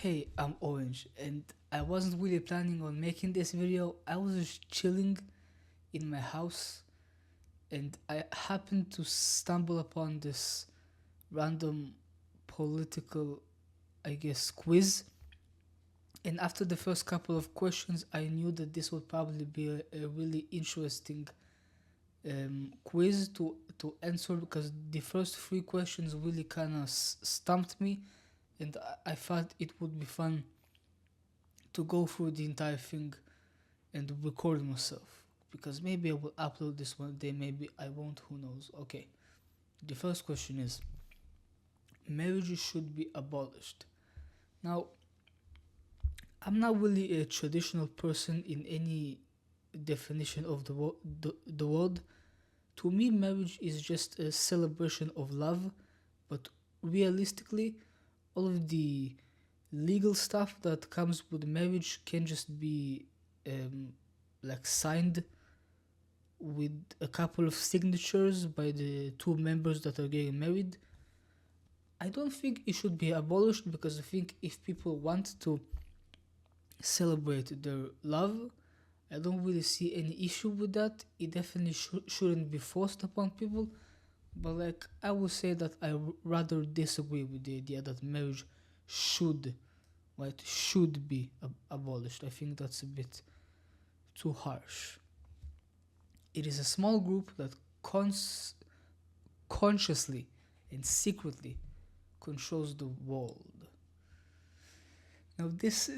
Hey, I'm Orange, and I wasn't really planning on making this video. I was just chilling in my house, and I happened to stumble upon this random political, I guess, quiz. And after the first couple of questions, I knew that this would probably be a really interesting quiz to answer because the first three questions really kind of stumped me, and I thought it would be fun to go through the entire thing and record myself because maybe I will upload this one day, maybe I won't, who knows. Okay, the first question is marriage should be abolished. Now, I'm not really a traditional person in any definition of the word. To me, marriage is just a celebration of love, but realistically, all of the legal stuff that comes with marriage can just be um, like signed with a couple of signatures by the two members that are getting married. I don't think it should be abolished because I think if people want to celebrate their love, I don't really see any issue with that. It definitely shouldn't be forced upon people. But like I would say that rather disagree with the idea that marriage should, right, should be abolished. I think that's a bit too harsh. It is a small group that cons- consciously and secretly controls the world. Now this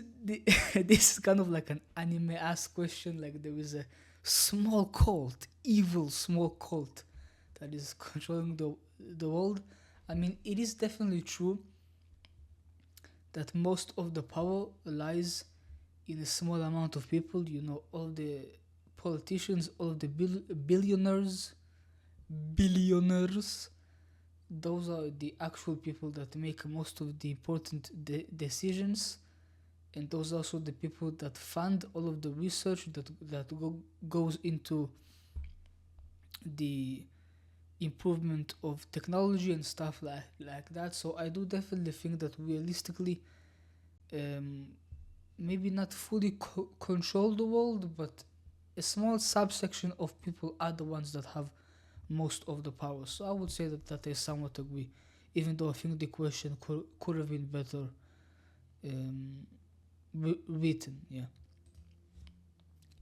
is kind of like an anime ass question. Like there is a small cult, evil small cult, that is controlling the world. I mean, it is definitely true that most of the power lies in a small amount of people. You know, all the politicians, all the billionaires, those are the actual people that make most of the important decisions, and those are also the people that fund all of the research that goes into the improvement of technology and stuff like that. So I do definitely think that realistically, um, maybe not fully control the world, but a small subsection of people are the ones that have most of the power. So I would say that I somewhat agree, even though I think the question could have been better um, written. Yeah,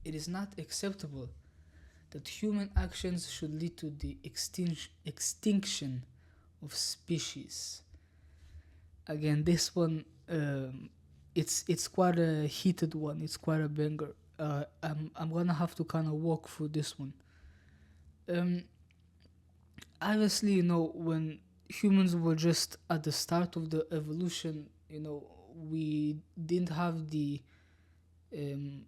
it is not acceptable that human actions should lead to the extinction of species. Again, this one, it's quite a heated one. It's quite a banger. I'm gonna have to kind of walk through this one. Um, Obviously, when humans were just at the start of the evolution, we didn't have um,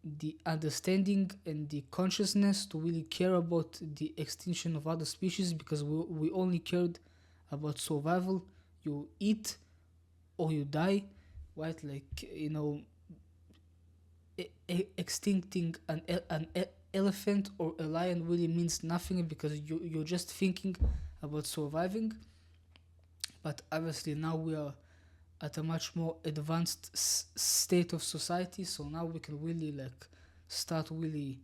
the understanding and the consciousness to really care about the extinction of other species because we only cared about survival. You eat or you die, right? Like, extincting an elephant or a lion really means nothing because you're just thinking about surviving. But obviously now we are at a much more advanced state of society, so now we can really like start really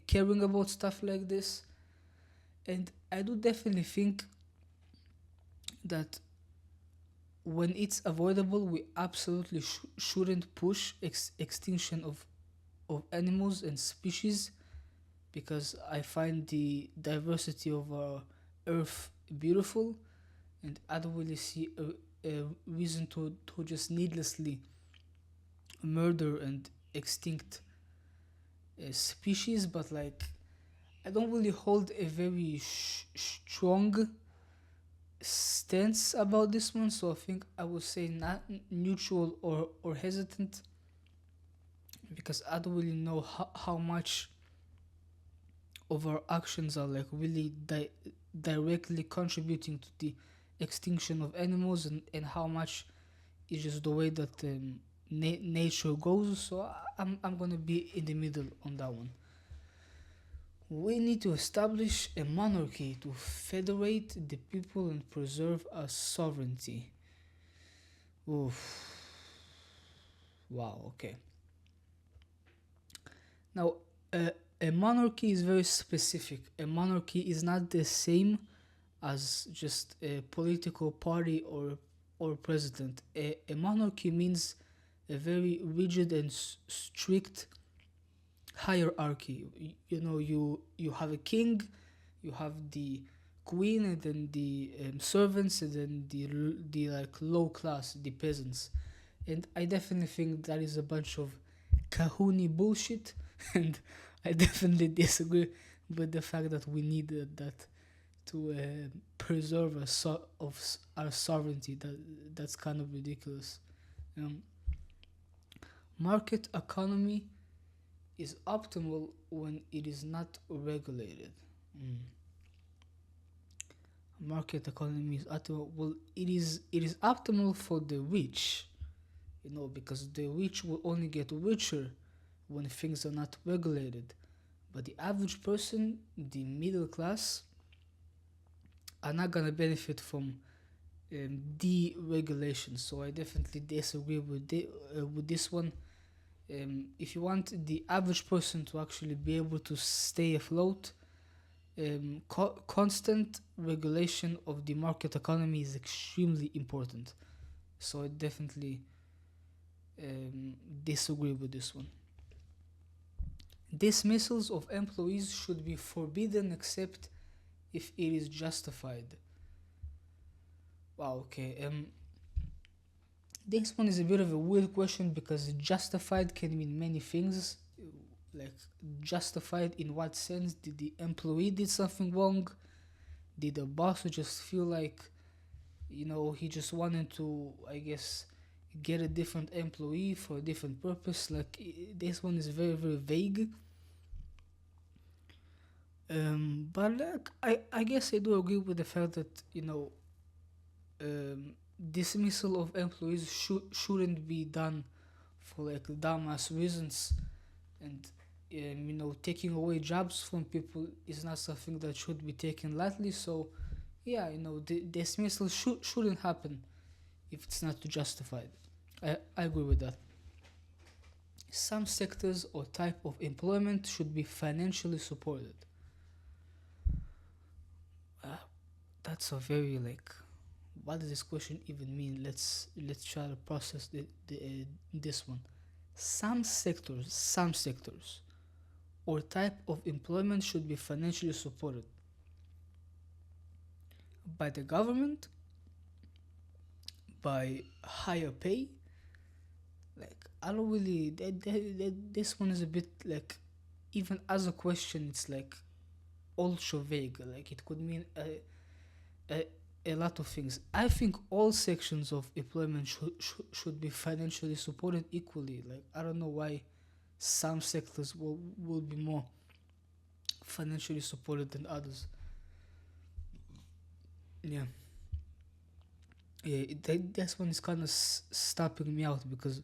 caring about stuff like this. And I do definitely think that when it's avoidable, we absolutely shouldn't push extinction of animals and species because I find the diversity of our earth beautiful, and I don't really see a reason to just needlessly murder and extinct species. But like, I don't really hold a very strong stance about this one, so I think I would say not neutral or hesitant because I don't really know how much of our actions are like really directly contributing to the extinction of animals, and how much is just the way that nature goes. So I'm gonna be in the middle on that one. We need to establish a monarchy to federate the people and preserve our sovereignty. Oof. Wow, okay. Now, a monarchy is very specific. A monarchy is not the same as just a political party or president. A monarchy means a very rigid and strict hierarchy. You know, you have a king, you have the queen, and then the servants, and then the like low class, the peasants. And I definitely think that is a bunch of kahuni bullshit, and I definitely disagree with the fact that we need that to preserve our sovereignty. That's kind of ridiculous. Um, Market economy is optimal when it is not regulated. Mm. Market economy is optimal. Well, it is optimal for the rich, because the rich will only get richer when things are not regulated. But the average person, the middle class, are not gonna benefit from deregulation. So I definitely disagree with this one. If you want the average person to actually be able to stay afloat, constant regulation of the market economy is extremely important. So I definitely disagree with this one. Dismissals of employees should be forbidden except if it is justified. Wow, okay. This one is a bit of a weird question because justified can mean many things. Like, justified in what sense? Did the employee did something wrong? Did the boss just feel like, he just wanted to, I guess, get a different employee for a different purpose? Like, this one is very, very vague. But like, I guess I do agree with the fact that, dismissal of employees shouldn't be done for like dumbass reasons, and taking away jobs from people is not something that should be taken lightly. So yeah, the dismissal shouldn't happen if it's not justified. I agree with that. Some sectors or type of employment should be financially supported. uh, that's a very like, what does this question even mean? Let's try to process this one. Some sectors or type of employment should be financially supported by the government, by higher pay. Like, I don't really. This one is a bit like, even as a question, it's like ultra vague. Like, it could mean a, a lot of things. I think all sections of employment should be financially supported equally. Like, I don't know why some sectors will be more financially supported than others. Yeah, yeah. This one is kind of stopping me out because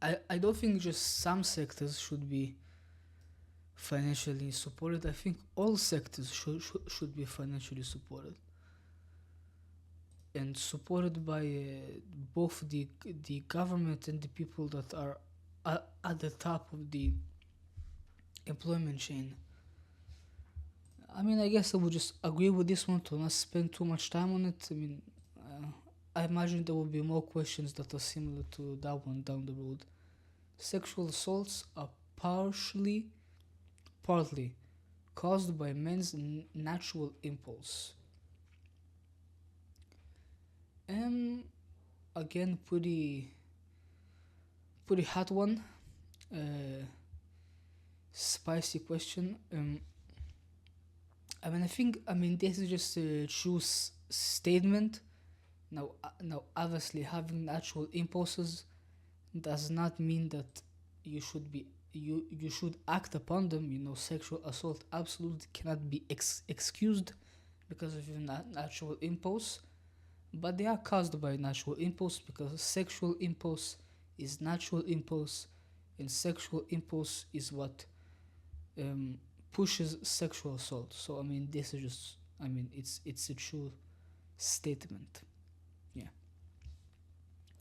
I don't think just some sectors should be financially supported. I think all sectors should be financially supported, and supported by both the government and the people that are at the top of the employment chain. I mean, I guess I would just agree with this one to not spend too much time on it. I mean, I imagine there will be more questions that are similar to that one down the road. Sexual assaults are partly caused by men's natural impulse. Um, Again, pretty hot one. Uh, Spicy question. I mean, this is just a true statement. Now, obviously, having natural impulses does not mean that you should act upon them. Sexual assault absolutely cannot be excused because of your natural impulse, but they are caused by natural impulse because sexual impulse is natural impulse, and sexual impulse is what um, pushes sexual assault. So I mean, this is just, it's a true statement. Yeah.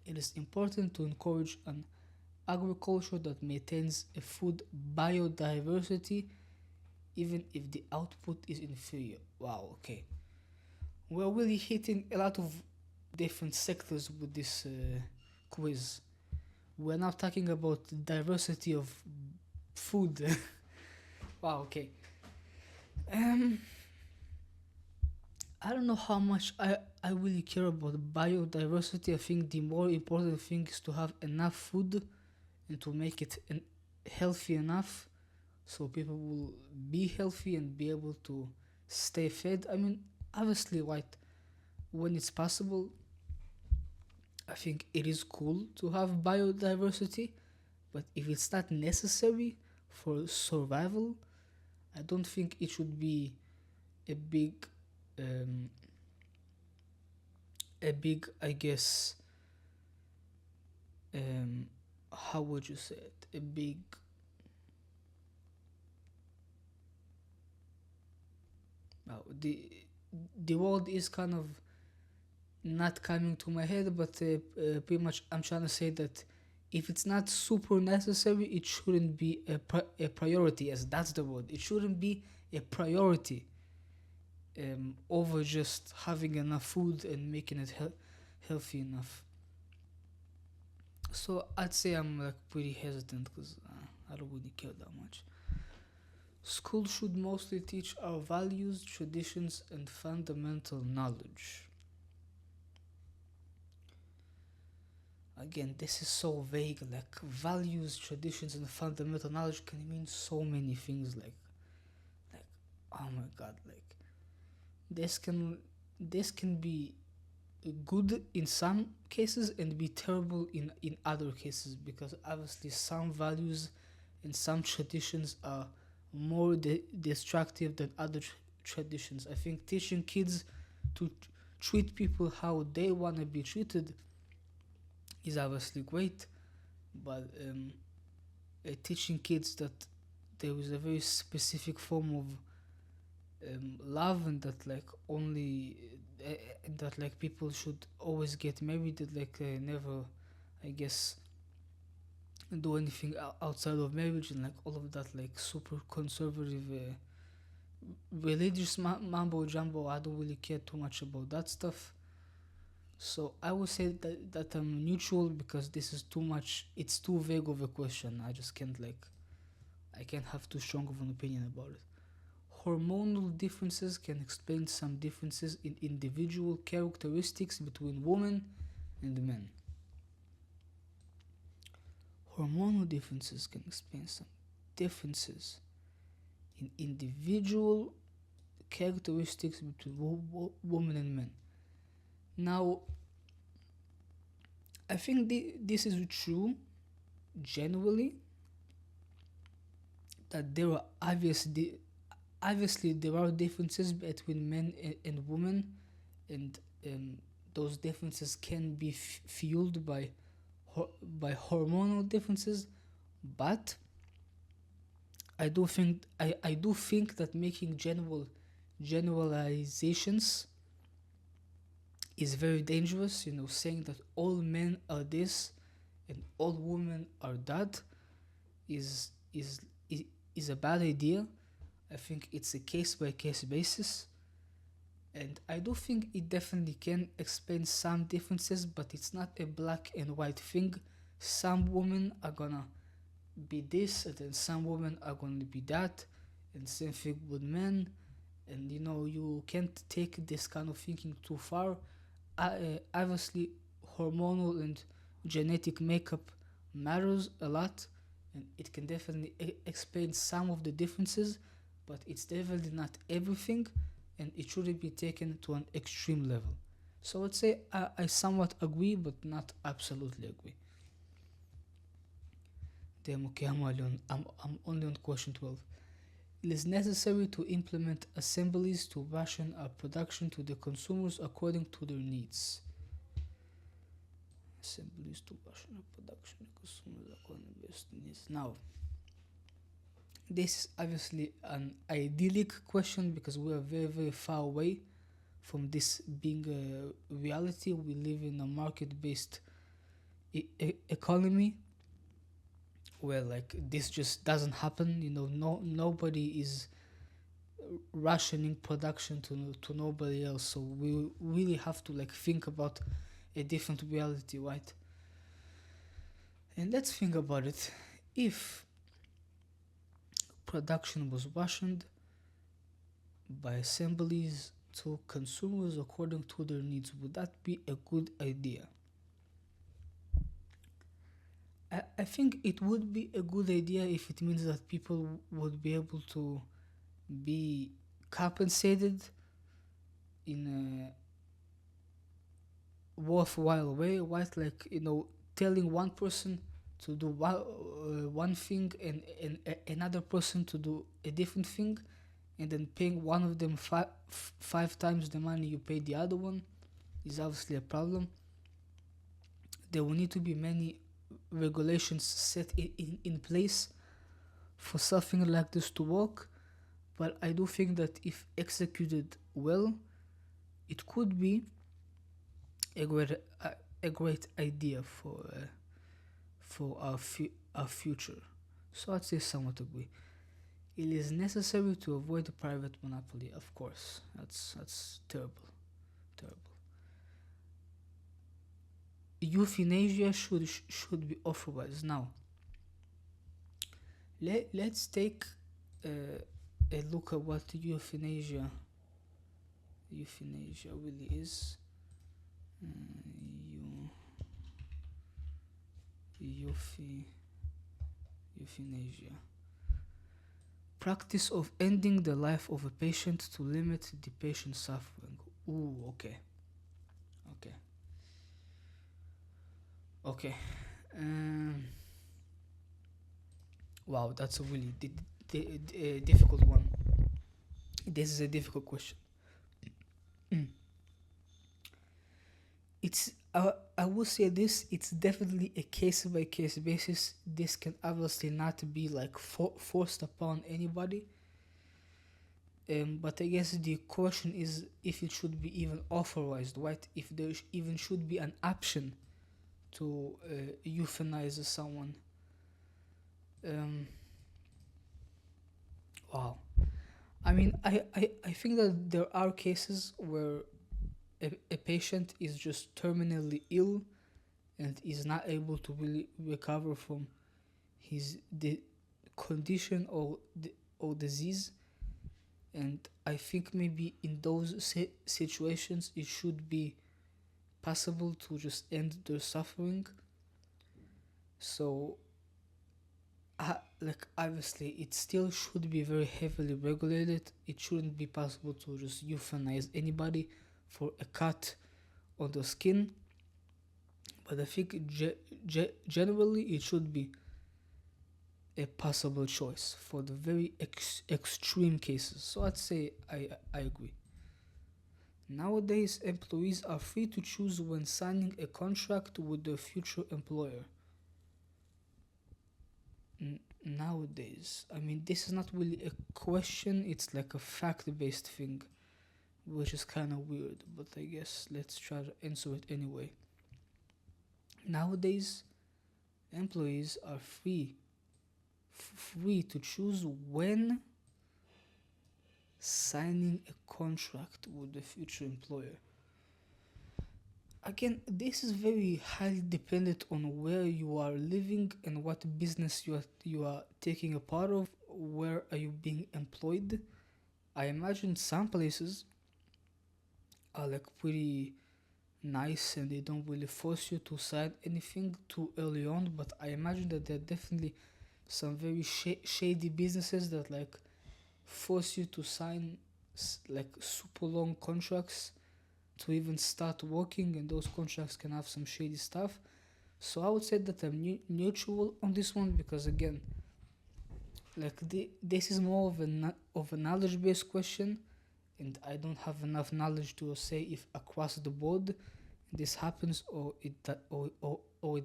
It is important to encourage an agriculture that maintains a food biodiversity even if the output is inferior. Wow, okay. We're really hitting a lot of different sectors with this quiz. We're now talking about the diversity of food. Wow, okay. Um, I don't know how much I really care about biodiversity. I think the more important thing is to have enough food and to make it healthy enough so people will be healthy and be able to stay fed. I mean, obviously, right, when it's possible, I think it is cool to have biodiversity, but if it's not necessary for survival, I don't think it should be a big, um, I guess, um, how would you say it? A big, well, the word is kind of not coming to my head, but pretty much I'm trying to say that if it's not super necessary, it shouldn't be a priority. Yes, that's the word. It shouldn't be a priority over just having enough food and making it healthy enough. So I'd say I'm like pretty hesitant because I don't really care that much. School should mostly teach our values, traditions, and fundamental knowledge. Again, this is so vague. Like values, traditions, and fundamental knowledge can mean so many things. Like, oh my god, like this can this can be good in some cases and be terrible in other cases because obviously some values and some traditions are more destructive than other traditions. I think teaching kids to treat people how they want to be treated is obviously great, but teaching kids that there is a very specific form of love and that like only uh, that like people should always get married, that like never, I guess, do anything outside of marriage and like all of that like super conservative religious mambo jumbo. I don't really care too much about that stuff. So I would say that I'm neutral because this is too much. It's too vague of a question. I just can't like. I can't have too strong of an opinion about it. Hormonal differences can explain some differences in individual characteristics between women and men. Hormonal differences can explain some differences in individual characteristics between women and men. Now, I think this is true generally that there are obviously there are differences between men and women, and um, those differences can be fueled by hormonal differences, but I do think that making generalizations is very dangerous. You know, saying that all men are this and all women are that is is is, is a bad idea. I think it's a case by case basis, and I do think it definitely can explain some differences, but it's not a black and white thing. Some women are gonna be this, and then some women are gonna be that, and same thing with men. And you know, you can't take this kind of thinking too far. Obviously, hormonal and genetic makeup matters a lot, and it can definitely explain some of the differences, but it's definitely not everything, and it shouldn't be taken to an extreme level. So I'd say I somewhat agree, but not absolutely agree. Damn, okay, I'm only on question 12. It is necessary to implement assemblies to ration our production to the consumers according to their needs. Assemblies to ration our production to consumers according to their needs. Now, this is obviously an idyllic question because we are very, very far away from this being a reality. We live in a market based economy where like this just doesn't happen. Nobody is rationing production to nobody else. So we really have to like think about a different reality, right? And let's think about it. If production was rationed by assemblies to consumers according to their needs, would that be a good idea? I think it would be a good idea if it means that people would be able to be compensated in a worthwhile way, right? Like, telling one person to do one thing and another person to do a different thing, and then paying one of them five times the money you pay the other one is obviously a problem. There will need to be many regulations set in place for something like this to work, but I do think that if executed well, it could be a great a great idea for our future. So I'd say somewhat agree. It is necessary to avoid the private monopoly, of course. That's terrible, terrible. Euthanasia should be authorized now. Let's take a look at what euthanasia really is. Euthanasia. Practice of ending the life of a patient to limit the patient's suffering. Ooh, okay. Okay. Okay. Um, wow, that's a really difficult one. This is a difficult question. Mm. I will say this, it's definitely a case by case basis. This can obviously not be like forced upon anybody. But I guess the question is if it should be even authorized, right? If there even should be an option to euthanize someone. Wow. I mean, I think that there are cases where a patient is just terminally ill and is not able to really recover from the condition or disease. And I think maybe in those situations it should be possible to just end their suffering. So, like obviously, it still should be very heavily regulated. It shouldn't be possible to just euthanize anybody for a cut on the skin. But I think generally it should be a possible choice for the very extreme cases. So I'd say I agree. Nowadays, employees are free to choose when signing a contract with their future employer. Nowadays, I mean, this is not really a question, it's like a fact based thing, which is kind of weird, but I guess let's try to answer it anyway. Nowadays, employees are free to choose when signing a contract with the future employer. Again, this is very highly dependent on where you are living and what business you are taking a part of. Where are you being employed? I imagine some places are like pretty nice and they don't really force you to sign anything too early on. But I imagine that there are definitely some very shady businesses that like force you to sign like super long contracts to even start working, and those contracts can have some shady stuff. So I would say that I'm neutral on this one because again, like this is more of a knowledge based question, and I don't have enough knowledge to say if across the board this happens or it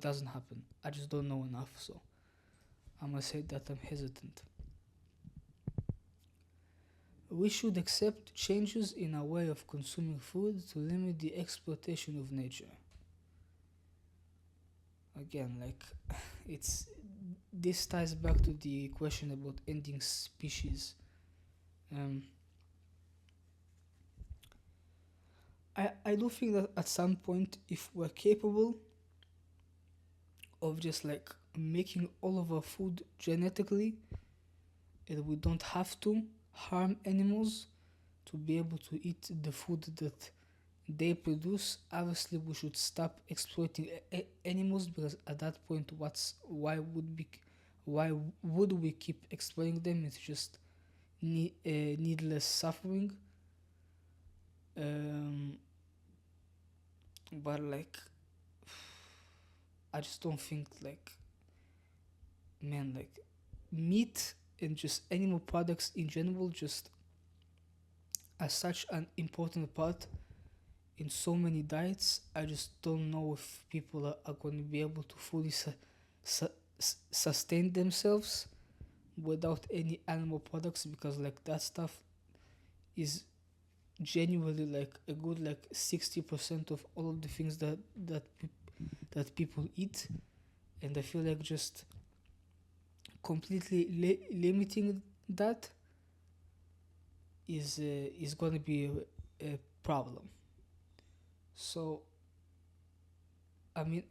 doesn't happen. I just don't know enough, so I'm gonna say that I'm hesitant. We should accept changes in our way of consuming food to limit the exploitation of nature. Again, like it's this ties back to the question about ending species. Um, I do think that at some point, if we're capable of just like making all of our food genetically, and we don't have to harm animals to be able to eat the food that they produce, obviously we should stop exploiting animals, because at that point, why would we keep exploiting them? It's just needless suffering. Um, but like, I just don't think like, man, like meat and just animal products in general just are such an important part in so many diets. I just don't know if people are going to be able to fully su- sustain themselves without any animal products, because like that stuff is genuinely like a good like 60% of all of the things that people eat. And I feel like just completely limiting that is going to be a problem. So I mean,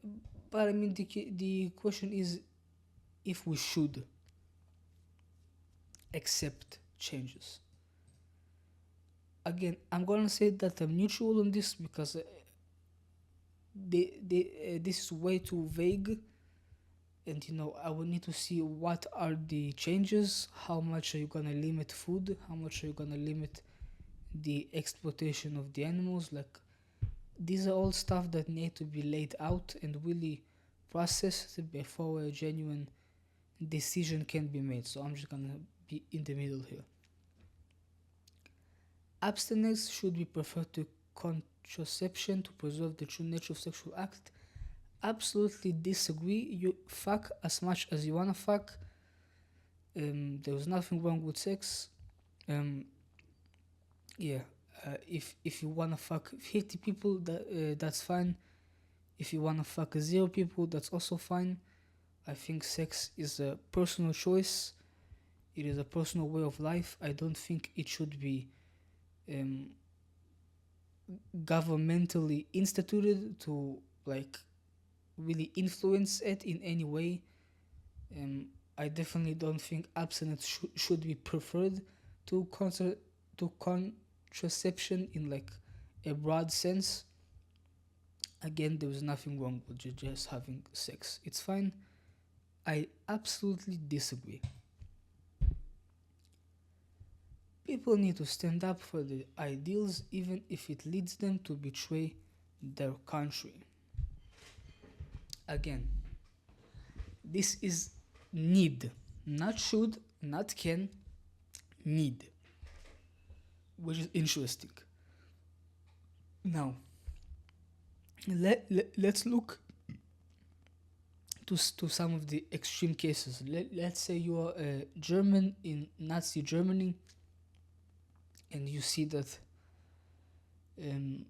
but I mean the question is if we should accept changes. Again, I'm gonna say that I'm neutral on this, because this is way too vague, and I will need to see what are the changes. How much are you gonna limit food? How much are you gonna limit the exploitation of the animals? Like, these are all stuff that need to be laid out and really processed before a genuine decision can be made. So I'm just gonna be in the middle here. Abstinence should be preferred to contraception to preserve the true nature of sexual act. Absolutely disagree. You fuck as much as you wanna fuck. There's nothing wrong with sex. Um, yeah. If you wanna fuck 50 people, that's fine. If you wanna fuck 0 people, that's also fine. I think sex is a personal choice. It is a personal way of life. I don't think it should be um, governmentally instituted to like really influence it in any way. I definitely don't think abstinence should be preferred to contraception in like a broad sense. Again, there is nothing wrong with just having sex. It's fine. I absolutely disagree. People need to stand up for their ideals even if it leads them to betray their country. Again, this is need, not should, not can, need, which is interesting. Now, let's look to some of the extreme cases. Let's say you are a German in Nazi Germany, and you see that um,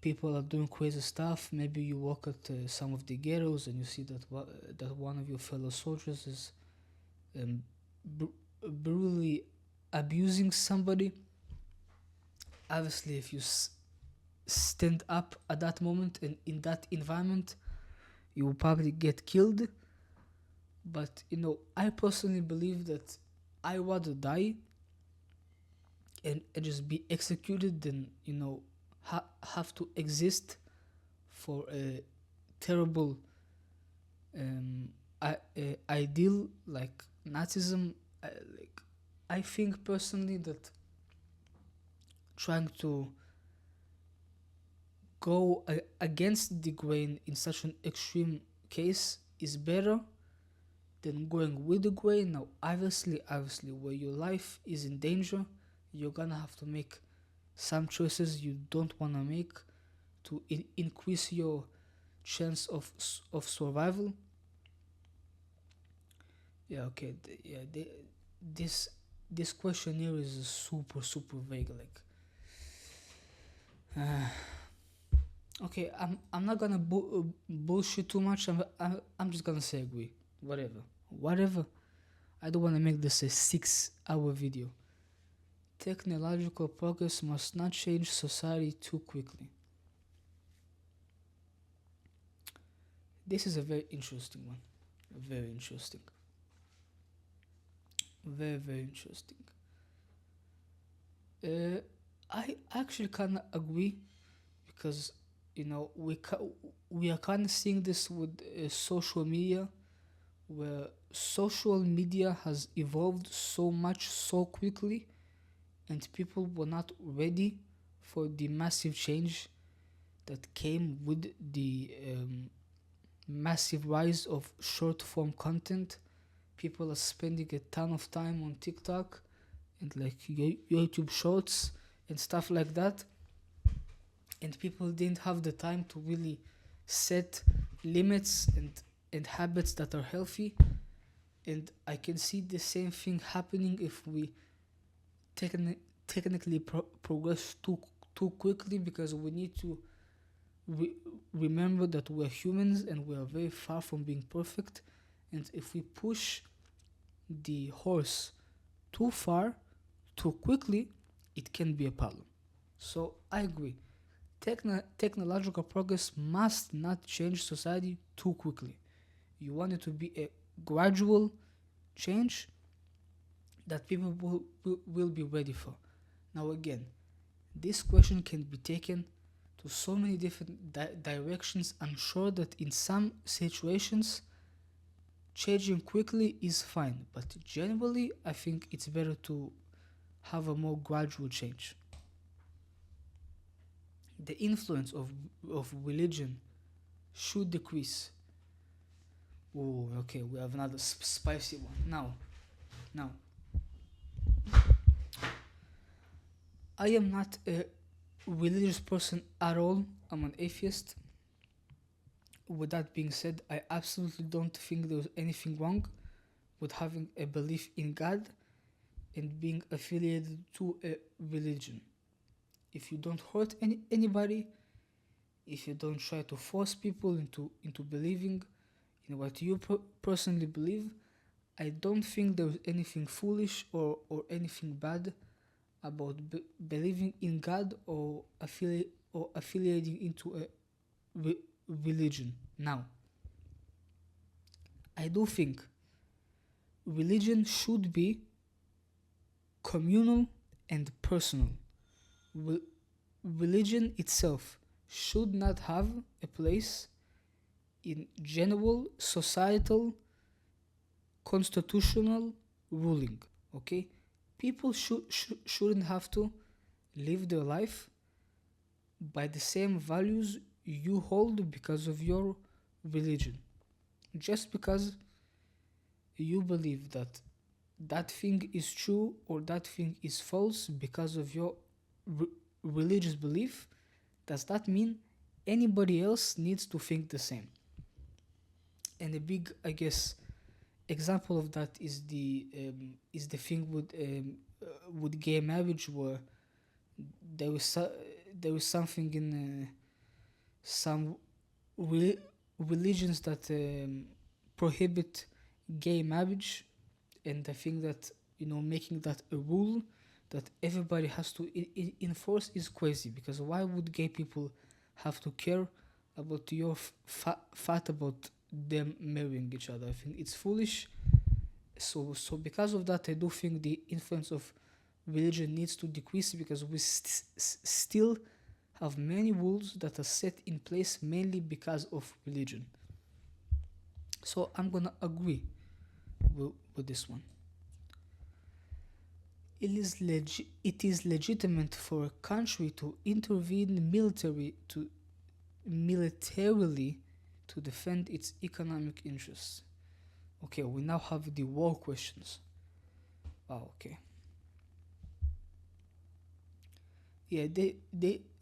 people are doing crazy stuff. Maybe you walk at some of the ghettos and you see that one of your fellow soldiers is um, brutally abusing somebody. Obviously, if you stand up at that moment and in that environment, you will probably get killed. But I personally believe that I rather die and just be executed than have to exist for a terrible ideal like Nazism. Like, I think personally that trying to go against the grain in such an extreme case is better than going with the grain. Now, obviously, where your life is in danger, you're gonna have to make some choices you don't wanna make to increase your chance of survival. Yeah, okay. This this questionnaire is super vague. Like, Okay, I'm not gonna bullshit too much. I'm just gonna say agree. Whatever. I don't wanna make this a 6 hour video. Technological progress must not change society too quickly. This is a very interesting one. Very interesting. Very interesting. Uh, I actually kind of agree because we are kind of seeing this with social media, where social media has evolved so much so quickly, and people were not ready for the massive change that came with the massive rise of short form content. People are spending a ton of time on TikTok and like YouTube shorts and stuff like that, and people didn't have the time to really set limits and habits that are healthy. And I can see the same thing happening if we technically progress too quickly, because we need to re- remember that we're humans and we are very far from being perfect. And if we push the horse too far too quickly, it can be a problem. So I agree. Technological progress must not change society too quickly. You want it to be a gradual change that people will be ready for. Now, again, this question can be taken to so many different directions. I'm sure that in some situations, changing quickly is fine, but generally, I think it's better to have a more gradual change. The influence of religion should decrease. Oh, okay, we have another spicy one. Now, I am not a religious person at all. I'm an atheist. With that being said, I absolutely don't think there's anything wrong with having a belief in God and being affiliated to a religion. If you don't hurt anybody, if you don't try to force people into believing in what you personally believe, I don't think there's anything foolish or anything bad about believing in God or affiliating into a religion. Now, I do think religion should be communal and personal. Re- Religion itself should not have a place in general societal constitutional ruling. Okay, people shouldn't have to live their life by the same values you hold because of your religion. Just because you believe that that thing is true or that thing is false because of your re- religious belief, does that mean anybody else needs to think the same? And a big, I guess, example of that is the thing with gay marriage, where there was there was something in some re- religions that prohibit gay marriage, and I think that making that a rule that everybody has to enforce is crazy, because why would gay people have to care about your fat about them marrying each other? I think it's foolish. So because of that, I do think the influence of religion needs to decrease, because we still have many rules that are set in place mainly because of religion. So I'm gonna agree with this one. It is legitimate for a country to intervene militarily to defend its economic interests. Okay, we now have the war questions. Oh, okay. Yeah,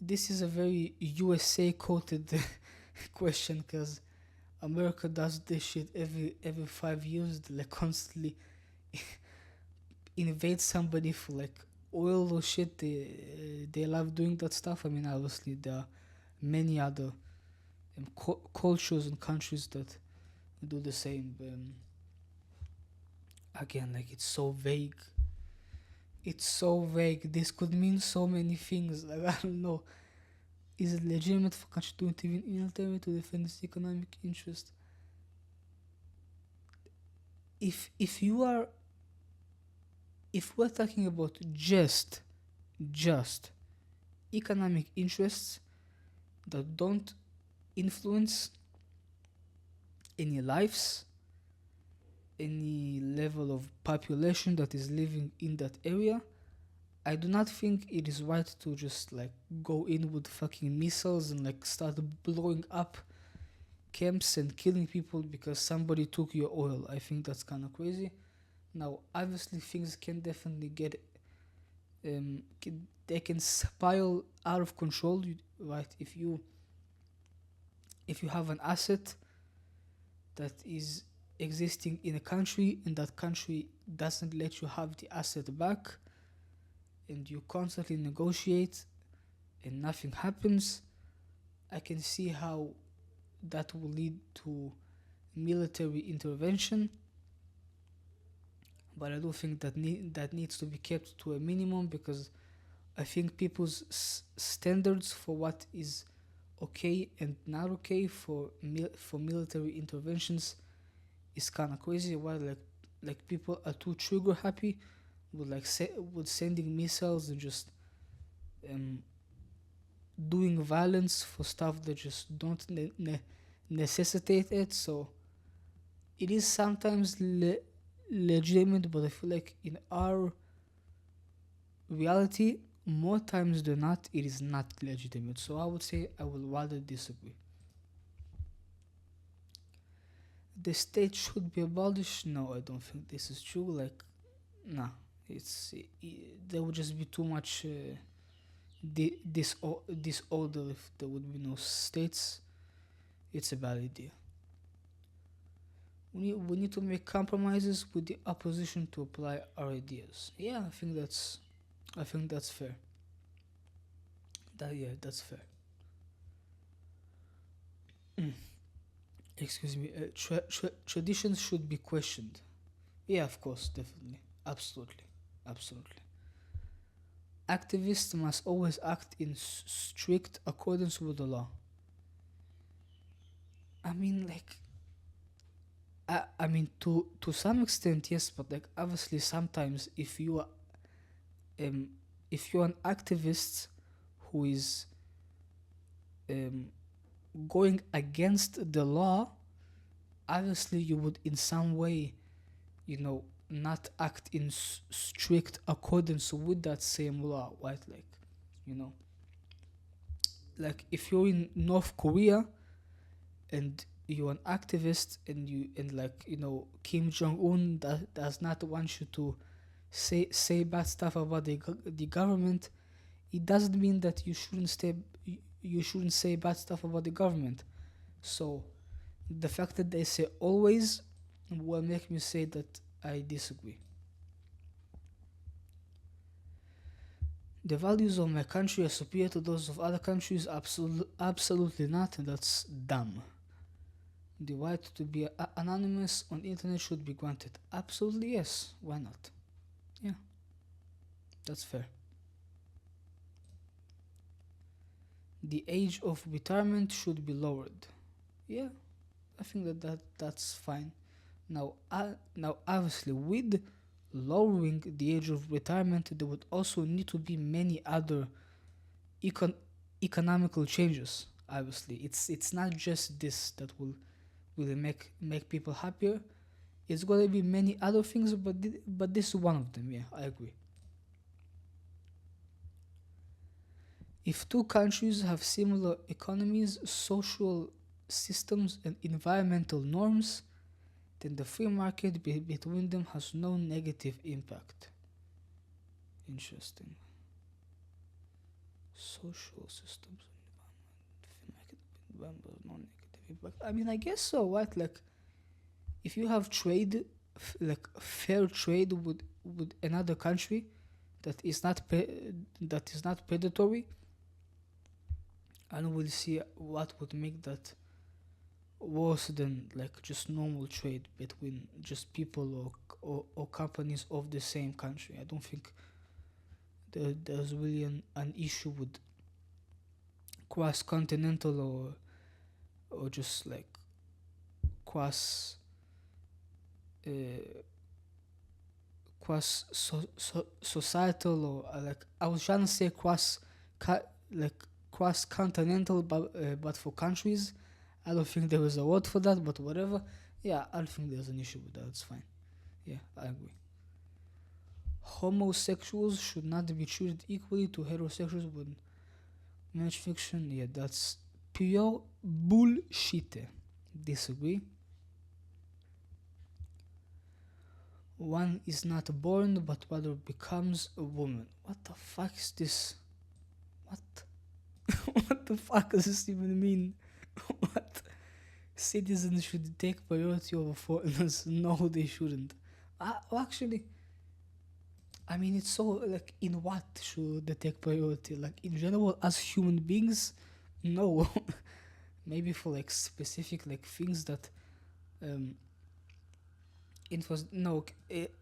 this is a very USA quoted question, because America does this shit every 5 years. They like constantly invade somebody for like oil or shit. They love doing that stuff. I mean, obviously there are many other cultures and countries that do the same. Again, like it's so vague. It's so vague. This could mean so many things. Like I don't know. Is it legitimate for country to intervene in territory to defend its economic interest? If you are, if we're talking about just economic interests that don't influence any lives, any level of population that is living in that area, I do not think it is right to just like go in with fucking missiles and like start blowing up camps and killing people because somebody took your oil. I think that's kind of crazy. Now, obviously, things can definitely get they can spiral out of control, right? If you have an asset that is existing in a country and that country doesn't let you have the asset back, and you constantly negotiate and nothing happens, I can see how that will lead to military intervention. But I do think that needs to be kept to a minimum because I think people's standards for what is okay and not okay for military interventions is kind of crazy. Why like people are too trigger happy with with sending missiles and just um, doing violence for stuff that just don't necessitate it. So it is sometimes legitimate, but I feel like in our reality, more times than not, it is not legitimate. So I would say I would rather disagree. The state should be abolished. No, I don't think this is true. Like, nah, there would just be too much disorder if there would be no states. It's a bad idea. We need to make compromises with the opposition to apply our ideas. Yeah, I think that's fair. That's fair. Excuse me. Traditions should be questioned. Yeah, of course, definitely, absolutely, absolutely. Activists must always act in strict accordance with the law. I mean, like, I mean, to some extent, yes, but like, obviously, sometimes um, if you're an activist who is um, going against the law, obviously, you would in some way, not act in strict accordance with that same law, right? Like, you know, like if you're in North Korea and you're an activist and like Kim Jong Un does not want you to say bad stuff about the government. It doesn't mean that you shouldn't say bad stuff about the government. So the fact that they say always will make me say that I disagree. The values of my country are superior to those of other countries? Absolutely not, and that's dumb. The right to be anonymous on the internet should be granted. Absolutely yes. Why not? Yeah, that's fair. The age of retirement should be lowered. Yeah, I think that's fine. Now, obviously, with lowering the age of retirement, there would also need to be many other econ- economical changes. Obviously, it's not just this that will really make people happier. It's gonna be many other things, but this is one of them. Yeah, I agree. If two countries have similar economies, social systems, and environmental norms, then the free market between them has no negative impact. Interesting. Social systems and environment, free market between them has no negative impact. I mean, I guess so, right? Like, if you have trade, like fair trade with another country that is not predatory, and we'll see what would make that worse than like just normal trade between just people or companies of the same country. I don't think there's really an issue with cross continental or just like cross uh, societal or like I was trying to say like cross continental, but for countries, I don't think there is a word for that. But whatever, yeah, I don't think there's an issue with that. It's fine. Yeah, I agree. Homosexuals should not be treated equally to heterosexuals with match fiction. Yeah, that's pure bullshit. Disagree. One is not born but rather becomes a woman. What the fuck is this? What? What the fuck does this even mean? What? Citizens should take priority over foreigners. No, they shouldn't. Actually, I mean, it's so like, in what should they take priority? Like, in general, as human beings, no. Maybe for like specific like things that um it was no.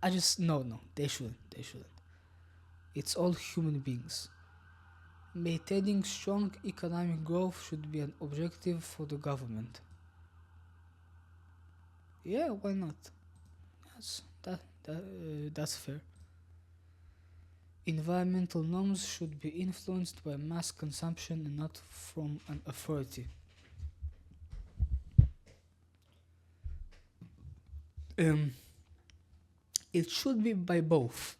I just no. They shouldn't. They shouldn't. It's all human beings. Maintaining strong economic growth should be an objective for the government. Yeah, why not? That's fair. Environmental norms should be influenced by mass consumption and not from an authority. Um, it should be by both,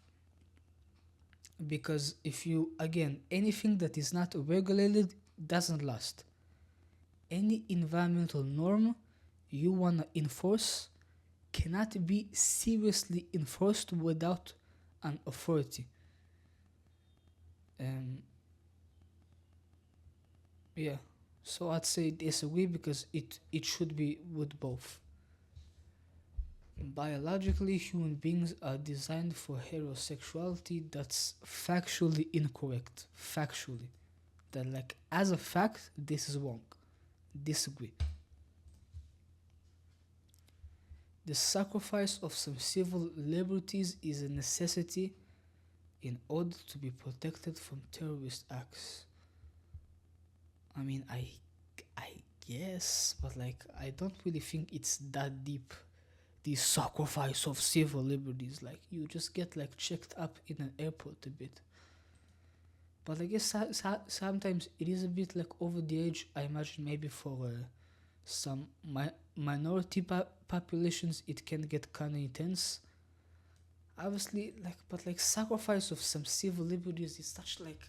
because if you again anything that is not regulated doesn't last. Any environmental norm you wanna enforce cannot be seriously enforced without an authority. Um, yeah, so I'd say disagree because it should be with both. Biologically, human beings are designed for heterosexuality. That's factually incorrect. Factually. That, like, as a fact, this is wrong. Disagree. The sacrifice of some civil liberties is a necessity in order to be protected from terrorist acts. I mean, I guess, but like, I don't really think it's that deep. The sacrifice of civil liberties, like, you just get like checked up in an airport a bit. But I guess sometimes it is a bit like over the edge. I imagine maybe for some minority populations it can get kind of intense. Obviously, like, but like sacrifice of some civil liberties is such like,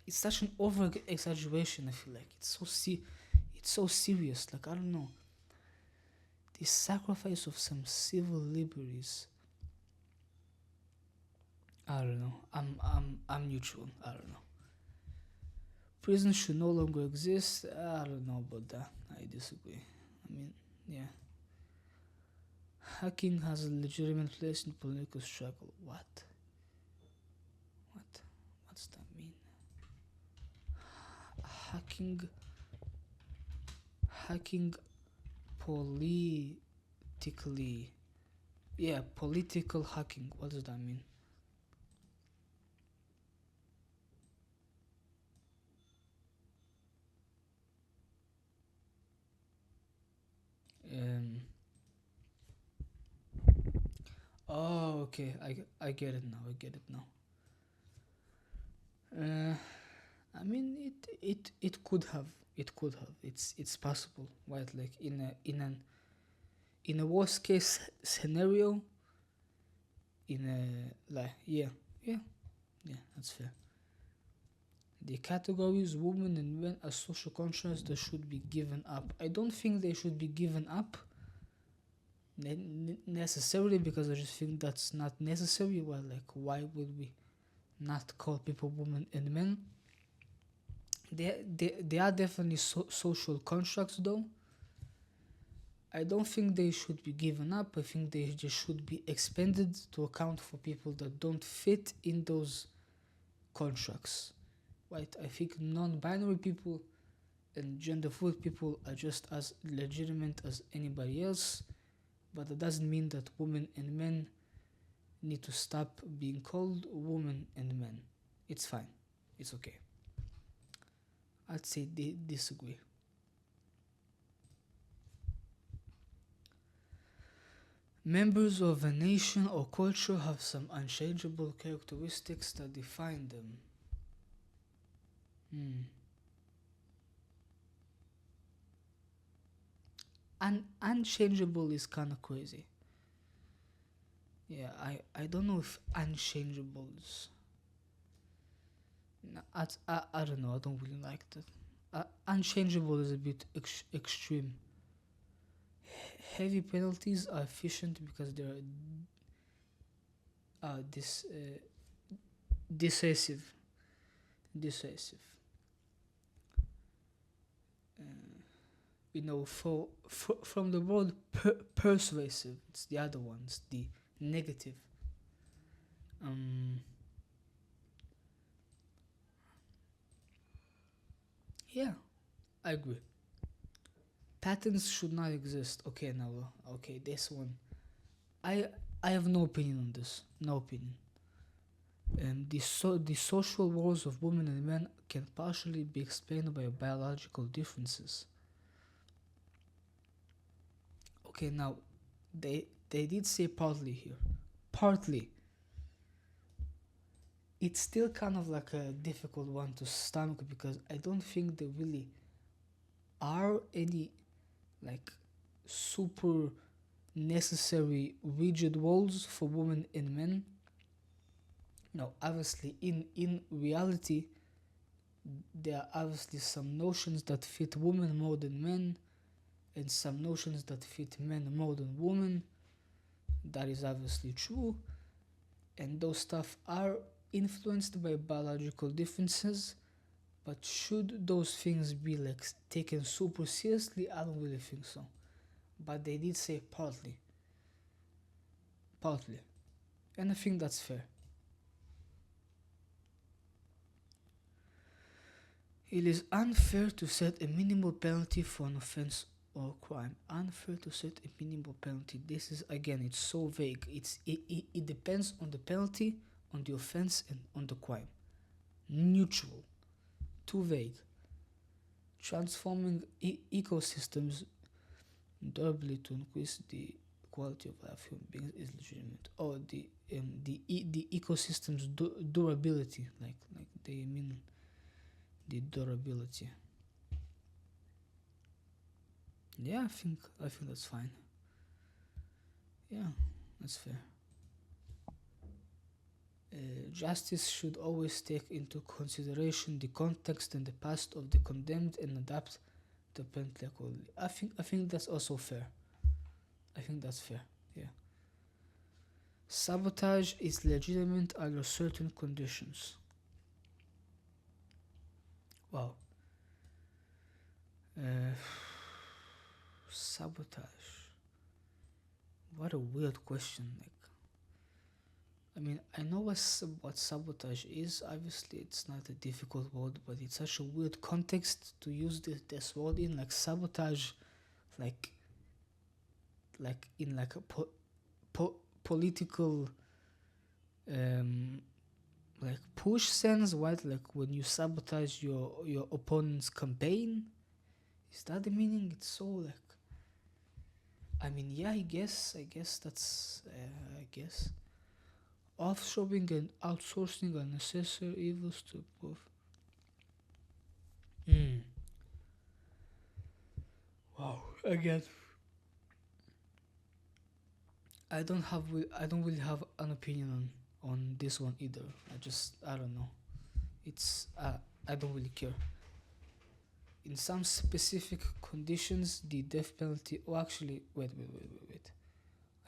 it's such an over exaggeration. I feel like it's so serious. Like, I don't know, the sacrifice of some civil liberties. I don't know. I'm neutral. I don't know. Prison should no longer exist. I don't know about that. I disagree. I mean, yeah. Hacking has a legitimate place in political struggle. What? What? What's that mean? Hacking. Hacking politically. Yeah, political hacking. What does that mean? Um. Oh, okay. I get it now. I get it now. Uh, I mean, it could have. It could have. It's possible, right? Like in a worst case scenario, in a like yeah, that's fair. The categories women and men as social constructs that should be given up. I don't think they should be given up necessarily, because I just think that's not necessary. Well, like, why would we not call people women and men? They are definitely social constructs, though. I don't think they should be given up. I think they just should be expanded to account for people that don't fit in those constructs. Right? I think non binary people and gender fluid people are just as legitimate as anybody else, but that doesn't mean that women and men need to stop being called women and men. It's fine. It's okay. I'd say they disagree. Members of a nation or culture have some unchangeable characteristics that define them. Hmm. Unchangeable is kind of crazy. Yeah, I don't know if unchangeables. No, I don't know. I don't really like that. Unchangeable is a bit extreme. Heavy penalties are efficient because they're decisive. Decisive. From the word persuasive, it's the other ones, the negative. Um, yeah, I agree. Patents should not exist. Okay, now, okay, this one. I I have no opinion on this. No opinion. The social roles of women and men can partially be explained by biological differences. Okay, now they did say partly here. Partly. It's still kind of like a difficult one to stomach because I don't think there really are any like super necessary rigid roles for women and men. No, obviously in reality there are obviously some notions that fit women more than men and some notions that fit men more than women. That is obviously true, and those stuff are influenced by biological differences. But should those things be like taken super seriously? I don't really think so. But they did say partly, partly, and I think that's fair. It is unfair to set a minimal penalty for an offense or crime. Unfair to set a minimal penalty. This is again, it's so vague. It depends on the penalty, on the offense, and on the crime. Neutral. Too vague. Transforming ecosystems durably to increase the quality of life of human beings is legitimate. Or the ecosystem's durability, like they mean the durability. Yeah, I think that's fine. Yeah, that's fair. Justice should always take into consideration the context and the past of the condemned and adapt the penalty accordingly. I think that's also fair. I think that's fair. Yeah. Sabotage is legitimate under certain conditions. Wow. Uh, Sabotage. What a weird question. Like, I mean, I know what sabotage is. Obviously, it's not a difficult word, but it's such a weird context to use this word in. Like sabotage, like in like a political um like push sense, right? Like when you sabotage your opponent's campaign. Is that the meaning? It's so like. I mean, yeah, I guess that's. I guess offshoring and outsourcing are necessary evils to prove. Hmm. Wow. Again, I don't really have an opinion on this one either. I don't know. It's I don't really care. In some specific conditions, the death penalty. Oh, actually, wait.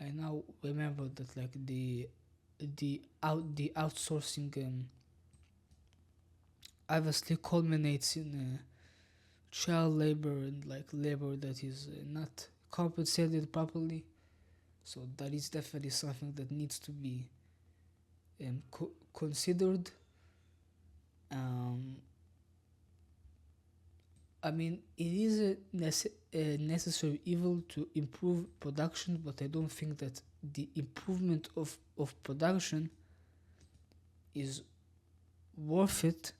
I now remember that like the outsourcing obviously culminates in child labor and like labor that is not compensated properly. So that is definitely something that needs to be considered. Um, I mean, it is a necessary evil to improve production, but I don't think that the improvement of production is worth it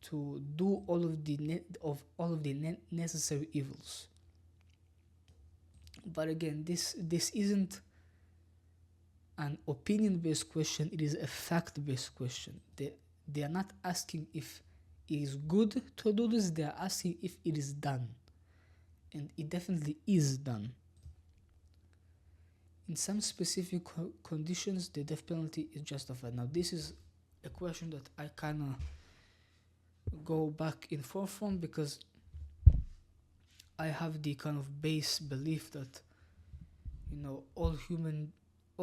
to do all of the necessary evils. But again, this isn't an opinion based question, it is a fact based question. They are not asking if it is good to do this, they are asking if it is done. And it definitely is done. In some specific conditions, the death penalty is justified. Now, this is a question that I kind of go back and forth from, because I have the kind of base belief that, you know, all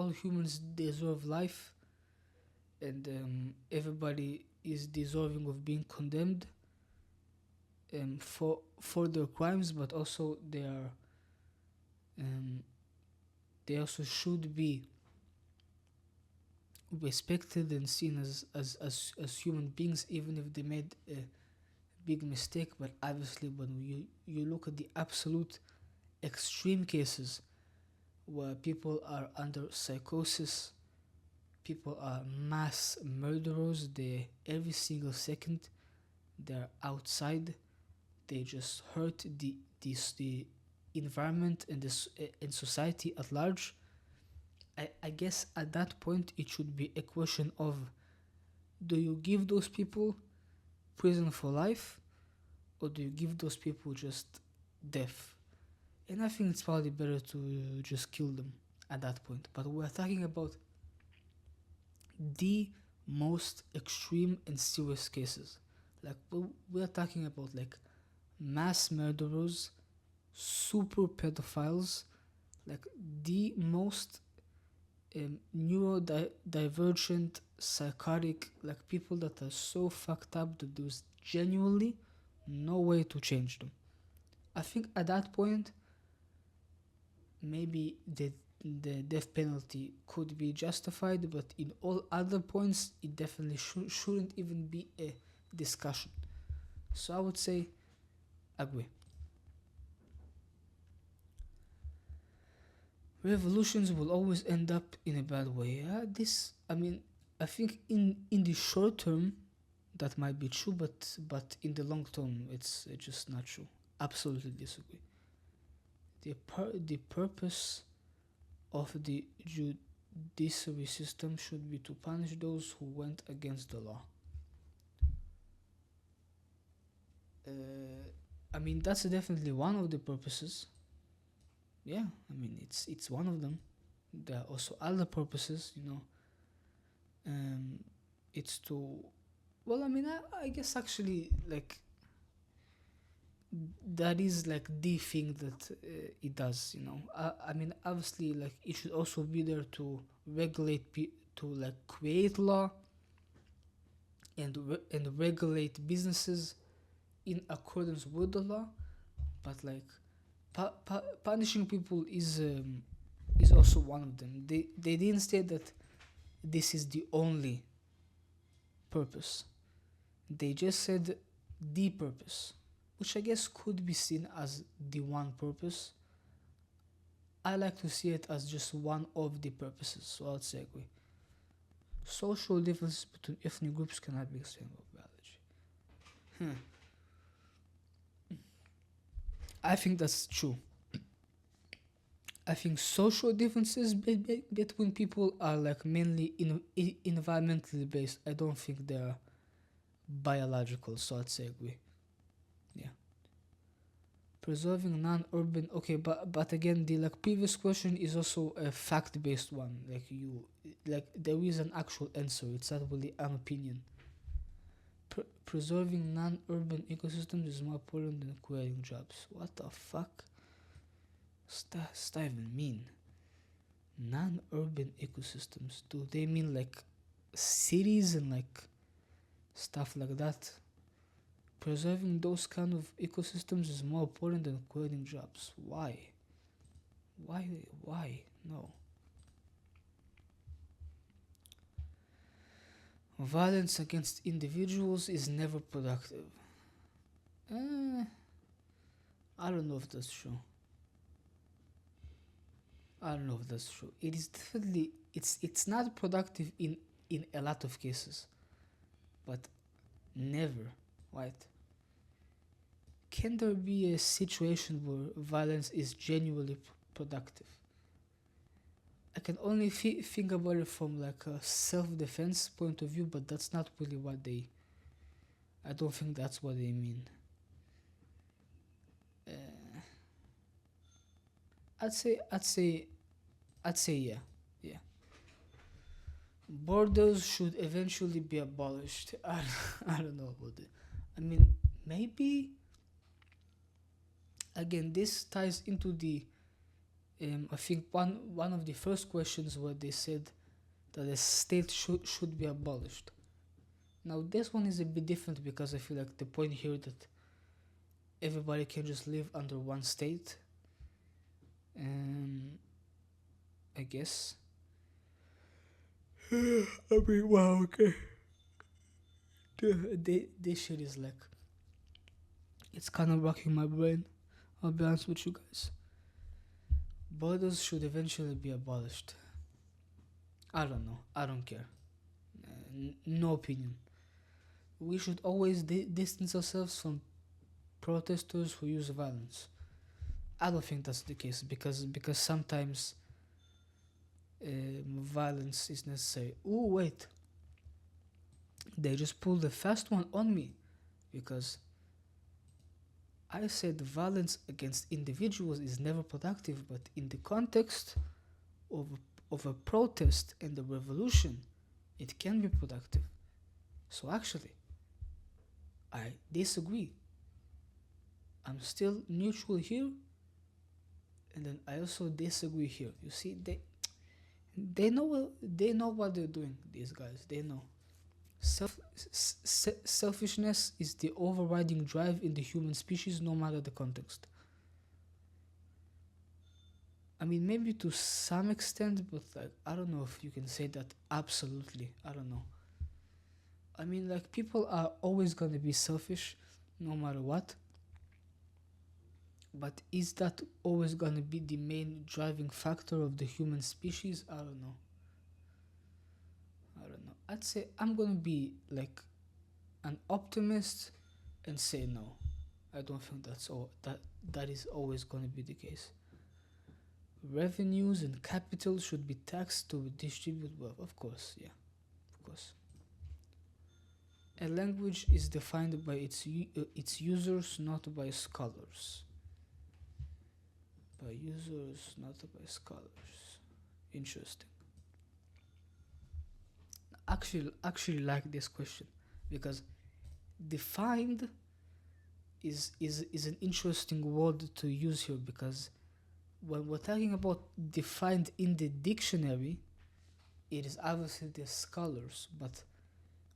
humans deserve life, and everybody is deserving of being condemned for their crimes, but also they also should be respected and seen as human beings, even if they made a big mistake. But obviously, when you look at the absolute extreme cases where people are under psychosis, people are mass murderers, they every single second they're outside, they just hurt the environment and this and society at large. I guess at that point it should be a question of, do you give those people prison for life, or do you give those people just death? And I think it's probably better to just kill them at that point. But we're talking about the most extreme and serious cases. Like, we're talking about like mass murderers, super pedophiles, like the most neurodivergent, psychotic, like people that are so fucked up that there's genuinely no way to change them. I think at that point, maybe the death penalty could be justified, but in all other points, it definitely shouldn't even be a discussion. So I would say, agree. Revolutions will always end up in a bad way. I think in the short term, that might be true, but in the long term, it's just not true. Absolutely disagree. The purpose of the judiciary system should be to punish those who went against the law. That's definitely one of the purposes. Yeah, it's one of them. There are also other purposes, you know. It's to, well, I guess actually, like, that is like the thing that it does, you know. Obviously, like, it should also be there to regulate, to like create law and regulate businesses in accordance with the law. But like, punishing people is also one of them. They didn't say that this is the only purpose. They just said the purpose, which I guess could be seen as the one purpose. I like to see it as just one of the purposes, so I'd say agree. Social differences between ethnic groups cannot be explained by biology. I think that's true. I think social differences between people are like mainly environmentally based. I don't think they're biological, so I'd say agree. Yeah. Preserving non-urban. Okay, but again, the like previous question is also a fact-based one. Like there is an actual answer. It's not really an opinion. Preserving non-urban ecosystems is more important than creating jobs. What the fuck? Does that even mean? Non-urban ecosystems. Do they mean like cities and like stuff like that? Preserving those kind of ecosystems is more important than creating jobs. Why? Why? No. Violence against individuals is never productive. Uh, I don't know if that's true. I don't know if that's true. It is definitely it's not productive in a lot of cases, but never, right? Can there be a situation where violence is genuinely productive? I can only think about it from like a self-defense point of view, but that's not really what they. I don't think that's what they mean. Uh, I'd say yeah, yeah. Borders should eventually be abolished. I don't know about it. I mean, maybe again this ties into the. I think one of the first questions where they said that the state should be abolished. Now this one is a bit different because I feel like the point here that everybody can just live under one state. Um, I guess. I mean, wow, okay. This shit is like it's kind of rocking my brain. I'll be honest with you guys. Borders should eventually be abolished. I don't know. I don't care. No opinion. We should always distance ourselves from protesters who use violence. I don't think that's the case because sometimes violence is necessary. Oh wait, they just pulled a fast one on me because I said violence against individuals is never productive, but in the context of of a protest and a revolution, it can be productive. So actually, I disagree. I'm still neutral here, and then I also disagree here. You see, they know what they're doing. These guys, they know. Selfishness is the overriding drive in the human species, no matter the context. I mean, maybe to some extent, but like, I don't know if you can say that absolutely. I don't know. I mean, like, people are always gonna be selfish, no matter what. But is that always gonna be the main driving factor of the human species? I don't know. I don't know. I'd say I'm gonna be like an optimist and say no. I don't think that is always gonna be the case. Revenues and capital should be taxed to distribute wealth. Of course, yeah, of course. A language is defined by its users, not by scholars. By users, not by scholars. Interesting. Actually like this question because defined is an interesting word to use here because when we're talking about defined in the dictionary, it is obviously the scholars, but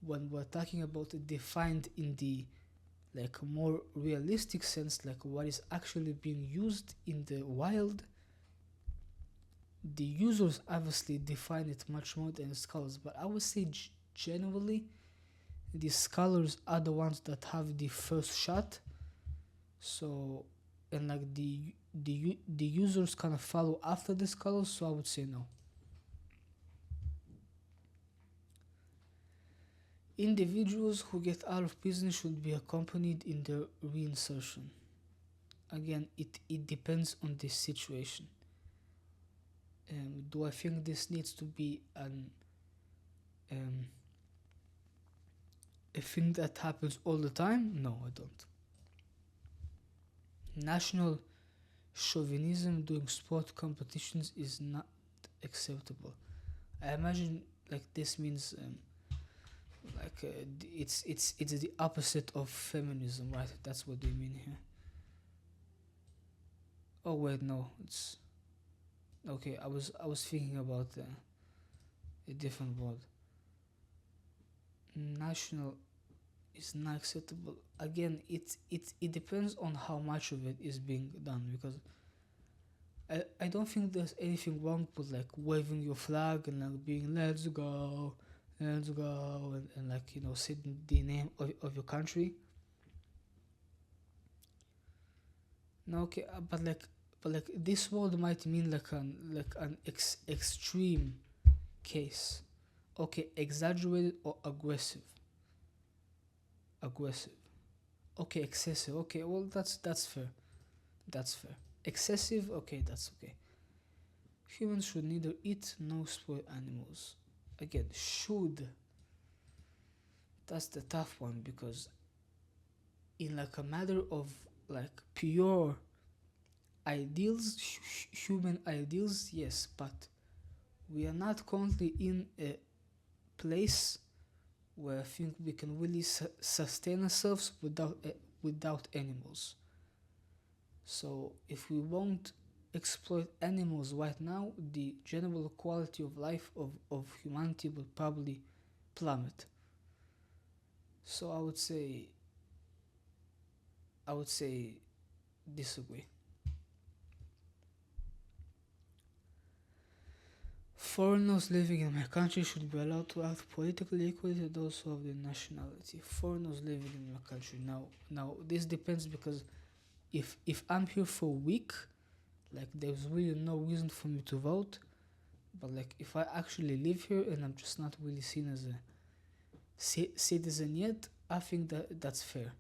when we're talking about defined in the like more realistic sense, like what is actually being used in the wild, the users obviously define it much more than scholars. But I would say generally, the scholars are the ones that have the first shot. So, and like the users kind of follow after the scholars. So I would say no. Individuals who get out of prison should be accompanied in their reinsertion. Again, it depends on the situation. Do I think this needs to be um, a thing that happens all the time? No, I don't. National chauvinism during sport competitions is not acceptable. I imagine like this means it's the opposite of feminism, right? That's what they mean here. Oh wait, no, it's okay. I was thinking about a different word. National is not acceptable. Again, it depends on how much of it is being done because I don't think there's anything wrong with like waving your flag and like being let's go, and like saying the name of your country. No, okay, but like this word might mean like an extreme case. Okay, exaggerated or aggressive. Aggressive. Okay, excessive. Okay, well that's fair. That's fair. Excessive. Okay, that's okay. Humans should neither eat nor spoil animals. Again, should. That's the tough one because in like a matter of like pure ideals, human ideals, yes, but we are not currently in a place where I think we can really sustain ourselves without animals. So if we won't exploit animals right now, the general quality of life of humanity will probably plummet. So I would say disagree. Foreigners living in my country should be allowed to act politically equally to those who have the nationality. Foreigners living in my country. Now this depends because if I'm here for a week, like there's really no reason for me to vote. But like if I actually live here and I'm just not really seen as a citizen yet, I think that's fair.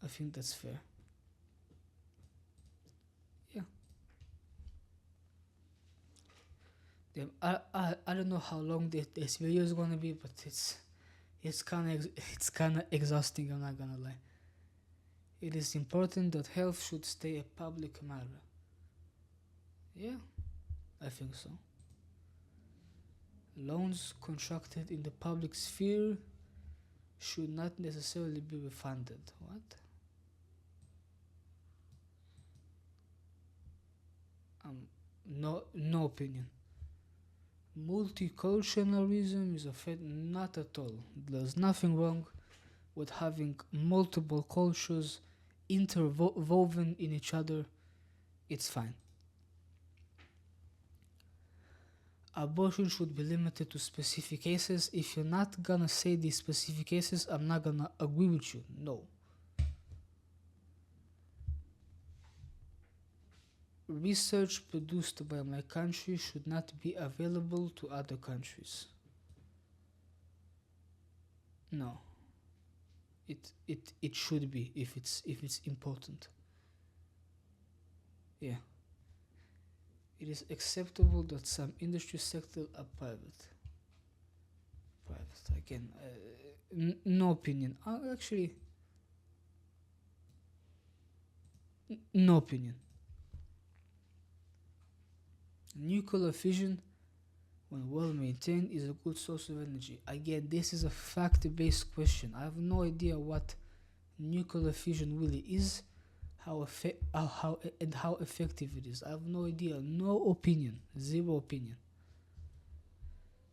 I think that's fair. Yeah. I don't know how long this video is gonna be, but it's kind of exhausting. I'm not gonna lie. It is important that health should stay a public matter. Yeah, I think so. Loans contracted in the public sphere should not necessarily be refunded. What? No opinion. Multiculturalism is a fact, not at all. There's nothing wrong with having multiple cultures interwoven in each other. It's fine. Abortion should be limited to specific cases. If you're not gonna say these specific cases, I'm not gonna agree with you. No. Research produced by my country should not be available to other countries. No. It should be if it's important. Yeah. It is acceptable that some industry sectors are private. Private. Again, no opinion. Actually, no opinion. Nuclear fission, when well maintained, is a good source of energy. Again, this is a fact based question. I have no idea what nuclear fission really is, how effective it is. I have no idea. No opinion. Zero opinion.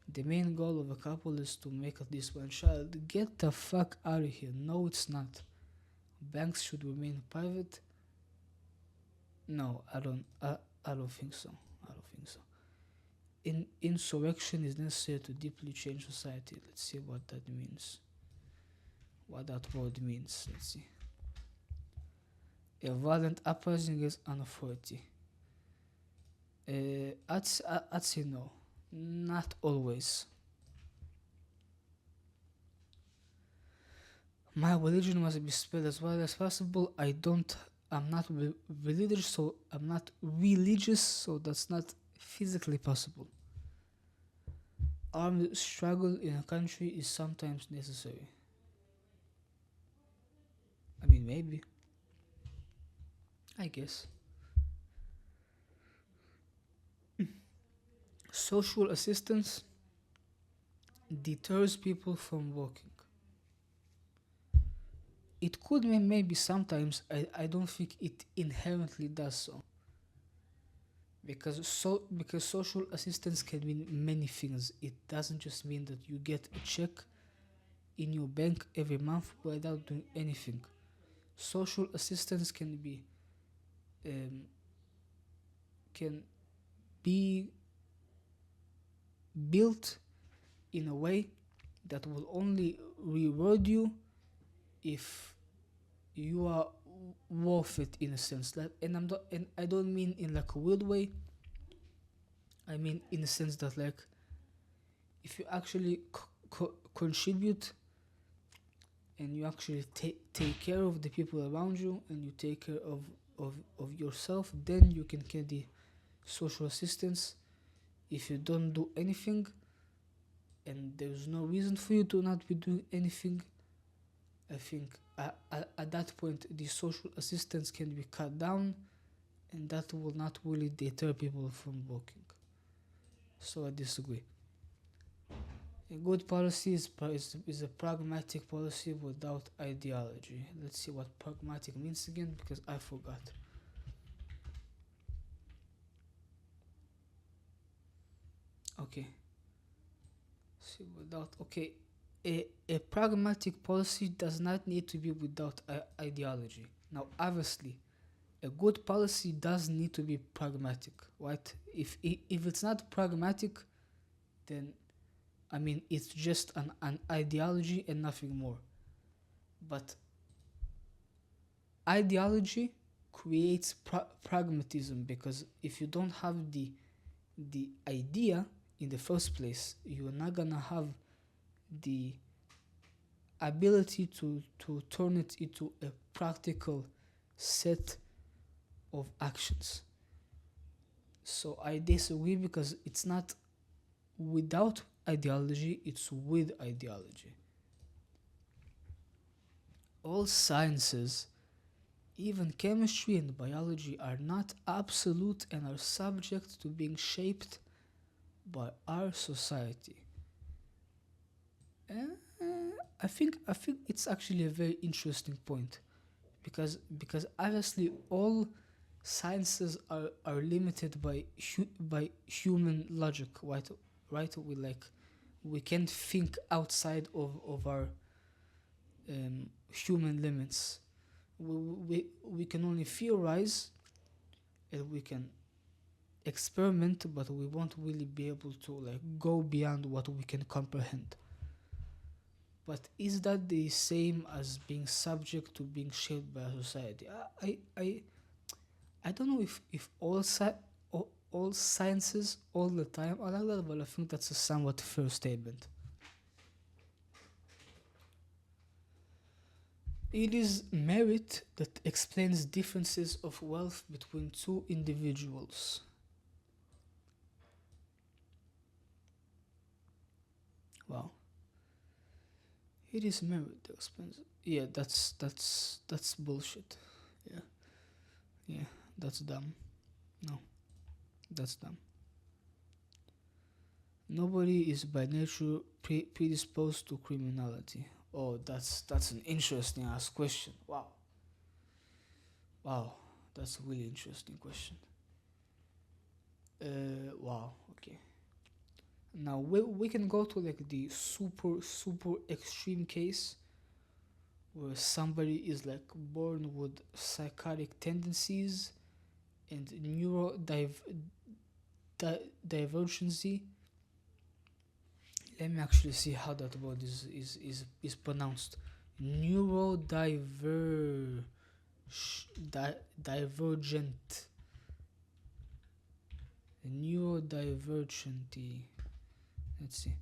The main goal of a couple is to make at least one child. Get the fuck out of here. No, it's not. Banks should remain private. No, I don't think so. I don't think so. Insurrection is necessary to deeply change society. Let's see what that means. What that word means. Let's see. A violent uprising against an authority. I'd say no. Not always. My religion must be spread as wide as possible. I'm not religious, so that's not physically possible. Armed struggle in a country is sometimes necessary. I mean, maybe. I guess. Social assistance deters people from working. It could maybe sometimes. I don't think it inherently does so. Because social assistance can mean many things. It doesn't just mean that you get a check in your bank every month without doing anything. Social assistance um, can be built in a way that will only reward you if you are worth it in a sense. Like, and I don't mean in like a weird way. I mean in the sense that like if you actually contribute and you actually take care of the people around you and you take care of yourself, then you can get the social assistance. If you don't do anything and there's no reason for you to not be doing anything, I think at that point the social assistance can be cut down, and that will not really deter people from working. So I disagree. A good policy is a pragmatic policy without ideology. Let's see what pragmatic means again, because I forgot. Okay. See, without, okay. A pragmatic policy does not need to be without ideology. Now, obviously, a good policy does need to be pragmatic, right? If it's not pragmatic, then I mean it's just an ideology and nothing more. But ideology creates pragmatism, because if you don't have the idea in the first place, you're not gonna have the ability to turn it into a practical set of actions. So I disagree, because it's not without ideology, it's with ideology. All sciences, even chemistry and biology, are not absolute and are subject to being shaped by our society. Uh, I think it's actually a very interesting point, because obviously all sciences are limited by human logic, right? Right? We can't think outside of our human limits. We can only theorize and we can experiment, but we won't really be able to like go beyond what we can comprehend. But is that the same as being subject to being shaped by society? I don't know if all sciences all the time are like that, but I think that's a somewhat fair statement. It is merit that explains differences of wealth between two individuals. Wow. It is merit that explains. Yeah, that's bullshit. Yeah, yeah, that's dumb. No, that's dumb. Nobody is by nature predisposed to criminality. Oh, that's an interesting ass question. Wow, wow, that's a really interesting question. Wow. Okay. Now we can go to like the super extreme case where somebody is like born with psychotic tendencies and divergency. Let me actually see how that word is pronounced. Neurodiver divergent. Neurodivergenty. Let's see.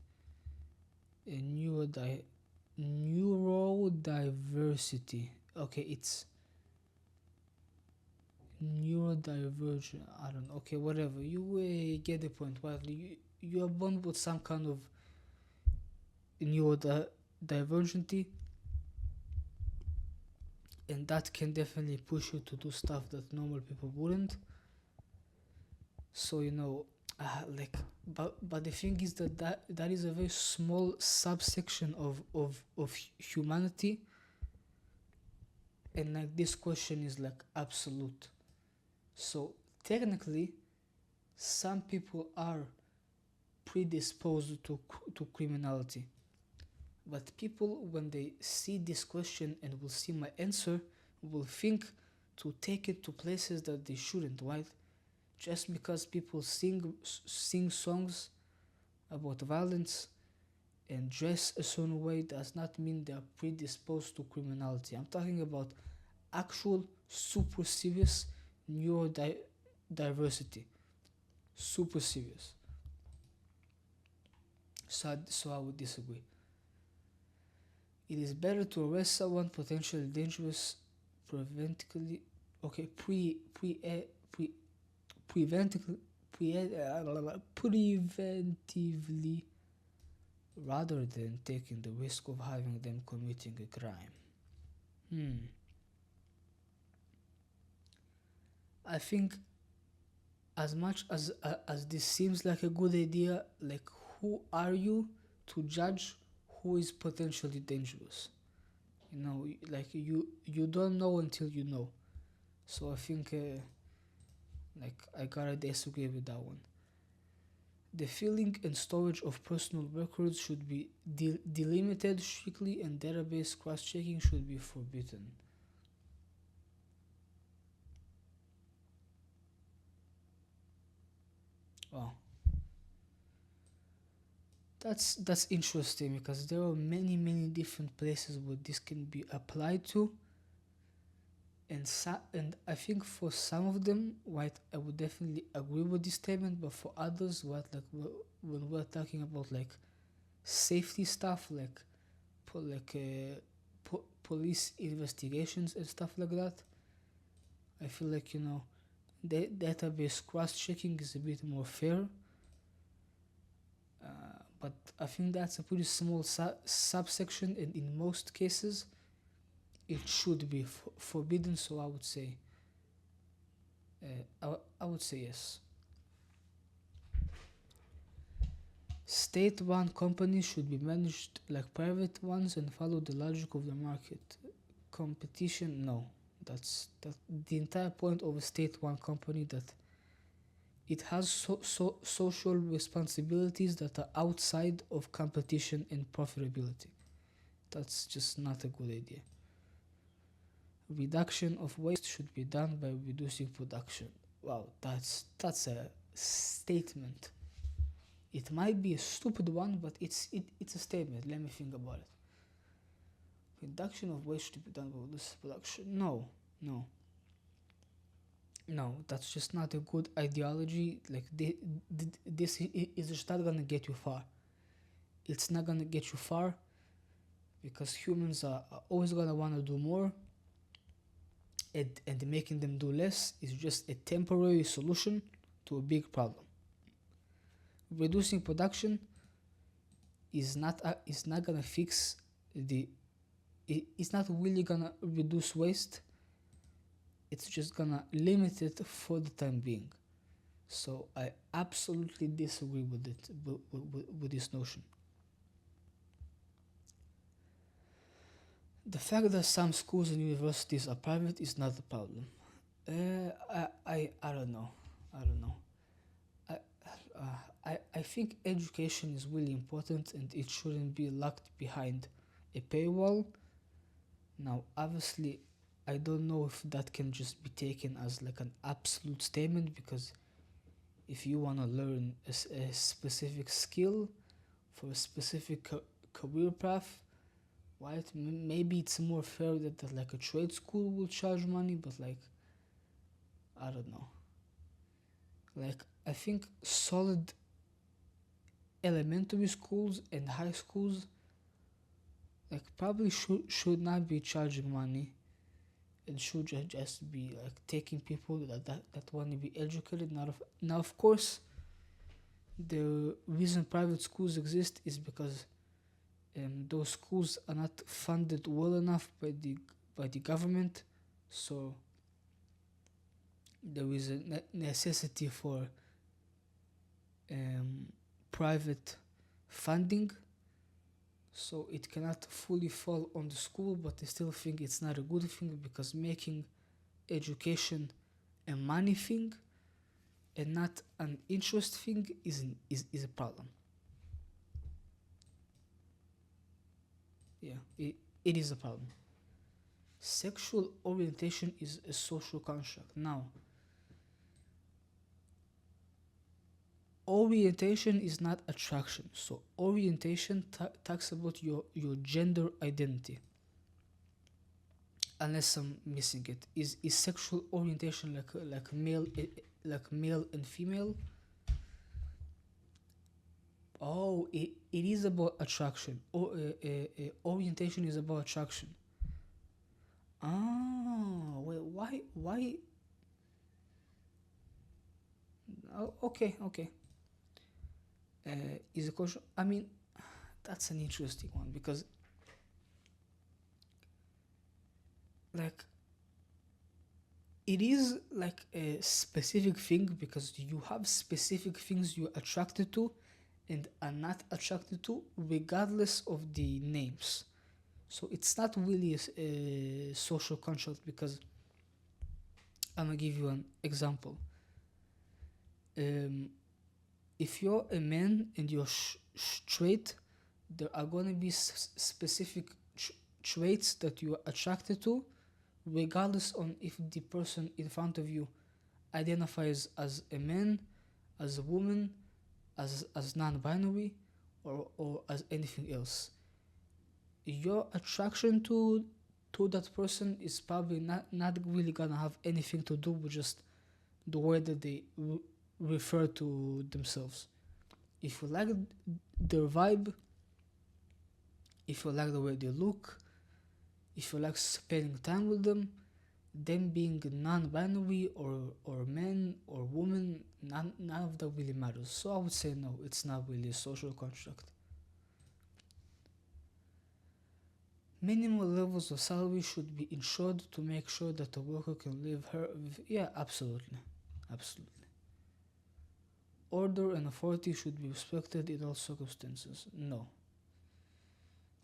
A neurodiversity. Okay, it's neurodivergent. I don't know. Okay, whatever. You get the point. Well, you are born with some kind of neurodivergenty, and that can definitely push you to do stuff that normal people wouldn't. So like, but the thing is that is a very small subsection of humanity, and like this question is like absolute. So technically, some people are predisposed to criminality, but people, when they see this question and will see my answer, will think to take it to places that they shouldn't, right? Just because people sing songs about violence and dress a certain way does not mean they are predisposed to criminality. I'm talking about actual super serious neurodiversity. Super serious. So I would disagree. It is better to arrest someone potentially dangerous preventively. Okay, pre preventively preventively rather than taking the risk of having them committing a crime. Hmm. I think as much as this seems like a good idea, like who are you to judge who is potentially dangerous? Like you don't know until you know. So I think like I gotta disagree with that one. The filling and storage of personal records should be delimited strictly, and database cross-checking should be forbidden. Wow, that's interesting because there are many different places where this can be applied to, and I think for some of them, right, I would definitely agree with this statement, but for others, what like when we're talking about like safety stuff, like police investigations and stuff like that, I feel like database cross-checking is a bit more fair. But I think that's a pretty small subsection, and in most cases, it should be forbidden. So I would say, I would say yes. State-run companies should be managed like private ones and follow the logic of the market. Competition, no. That the entire point of a state-run company, that it has social responsibilities that are outside of competition and profitability. That's just not a good idea. Reduction of waste should be done by reducing production. Wow, that's a statement. It might be a stupid one, but it's a statement. Let me think about it. Reduction of waste should be done by reducing production. No, no. That's just not a good ideology. Like this is just not gonna get you far. It's not gonna get you far because humans are always gonna wanna do more, and making them do less is just a temporary solution to a big problem. Reducing production is not gonna fix the it's not really gonna reduce waste. It's just gonna limit it for the time being. So I absolutely disagree with it with this notion. The fact that some schools and universities are private is not a problem. I don't know. I don't know. I, I think education is really important and it shouldn't be locked behind a paywall. Now, obviously, I don't know if that can just be taken as like an absolute statement, because if you want to learn a specific skill for a specific career path, right? Maybe it's more fair that like a trade school will charge money, but like I don't know. Like I think solid elementary schools and high schools like probably should not be charging money, and should just be like taking people that want to be educated. Now of course the reason private schools exist is because those schools are not funded well enough by the government, so there is a necessity for um, private funding, so it cannot fully fall on the school, but I still think it's not a good thing, because making education a money thing and not an interest thing is a problem. Yeah, it is a problem. Sexual orientation is a social construct. Now, orientation is not attraction. So orientation talks about your gender identity. unless I'm missing it. Is sexual orientation like male and female? Oh, it is about attraction. Or orientation is about attraction. Oh, wait, why? Oh, okay, okay. Is a question? I mean, that's an interesting one because, like, it is like a specific thing because you have specific things you're attracted to and are not attracted to, regardless of the names. So it's not really a social construct because I'm gonna give you an example. Um, if you're a man and you're straight, there are gonna be specific traits that you are attracted to, regardless on if the person in front of you identifies as a man, as a woman, as non-binary, or as anything else. Your attraction to that person is probably not really gonna have anything to do with just the way that they refer to themselves. If you like their vibe, if you like the way they look, if you like spending time with them being non-binary or man or woman, none of that really matters. So I would say no, it's not really a social construct. Minimal levels of salary should be ensured to make sure that the worker can live her. Yeah, absolutely, absolutely. Order and authority should be respected in all circumstances. No,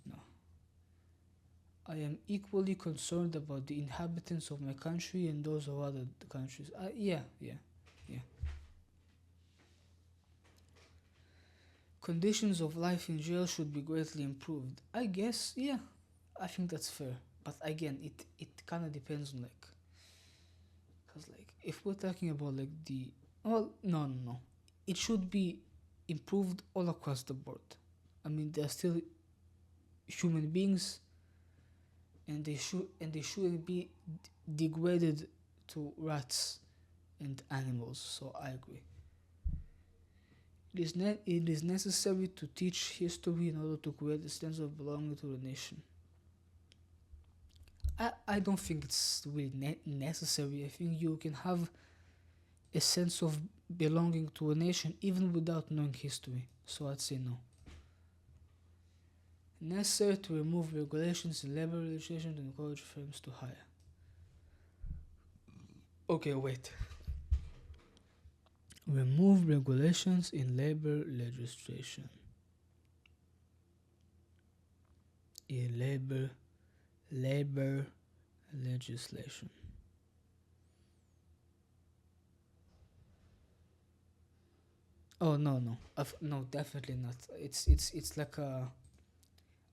no. I am equally concerned about the inhabitants of my country and those of other countries. Yeah, yeah, yeah. Conditions of life in jail should be greatly improved. I guess, yeah, I think that's fair. But again, it kind of depends on like, cause like if we're talking about like the, well, no, no, no, it should be improved all across the board. I mean, they're still human beings, and they shouldn't be degraded to rats and animals. So I agree. It is necessary to teach history in order to create a sense of belonging to the nation. I don't think it's really necessary. I think you can have a sense of belonging to a nation even without knowing history. So I'd say no. Necessary to remove regulations in labor legislation to encourage firms to hire. Okay, wait. Remove regulations in labor legislation. In labor legislation. Oh no, no, no, definitely not. It's like a.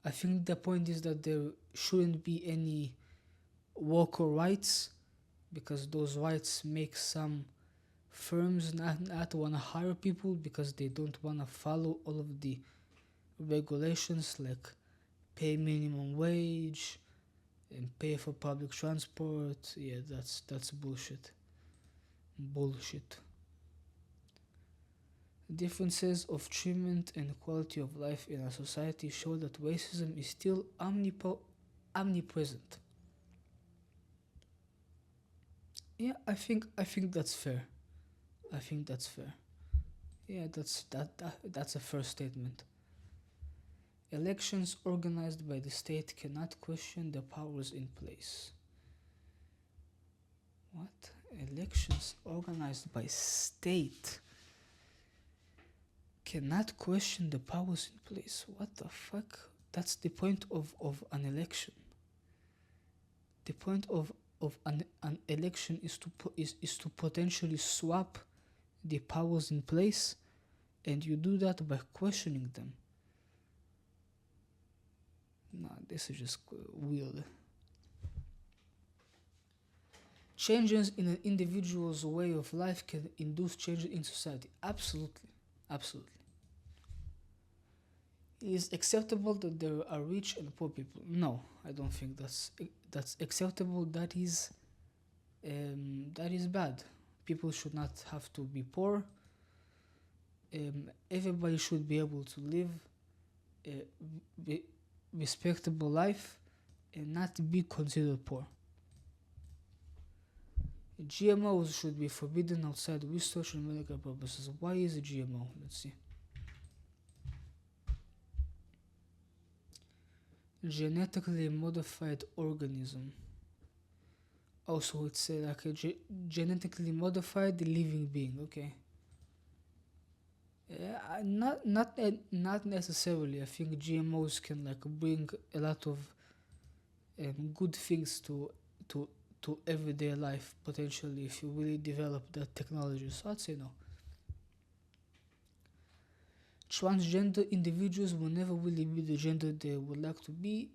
I think the point is that there shouldn't be any worker rights because those rights make some firms not want to hire people because they don't want to follow all of the regulations like pay minimum wage and pay for public transport. Yeah, that's bullshit. Bullshit. Differences of treatment and quality of life in our society show that racism is still omnipresent. Yeah, I think that's fair. I think that's fair. Yeah, that's a first statement. Elections organized by the state cannot question the powers in place. What? Elections organized by state cannot question the powers in place. What the fuck? That's the point of an election. The point of an election is is to potentially swap the powers in place, and you do that by questioning them. Nah, this is just weird. Changes in an individual's way of life can induce changes in society. Absolutely. Absolutely. is acceptable that there are rich and poor people. No, I don't think that's acceptable. That is bad. People should not have to be poor. Everybody should be able to live a re- respectable life and not be considered poor. GMOs should be forbidden outside research and medical purposes. Why is a GMO? Let's see. Genetically modified organism. Also, it's like a genetically modified living being. Okay. Yeah, not necessarily. I think GMOs can like bring a lot of good things to to everyday life potentially if you really develop that technology. So I'd say no. Transgender individuals will never really be the gender they would like to be.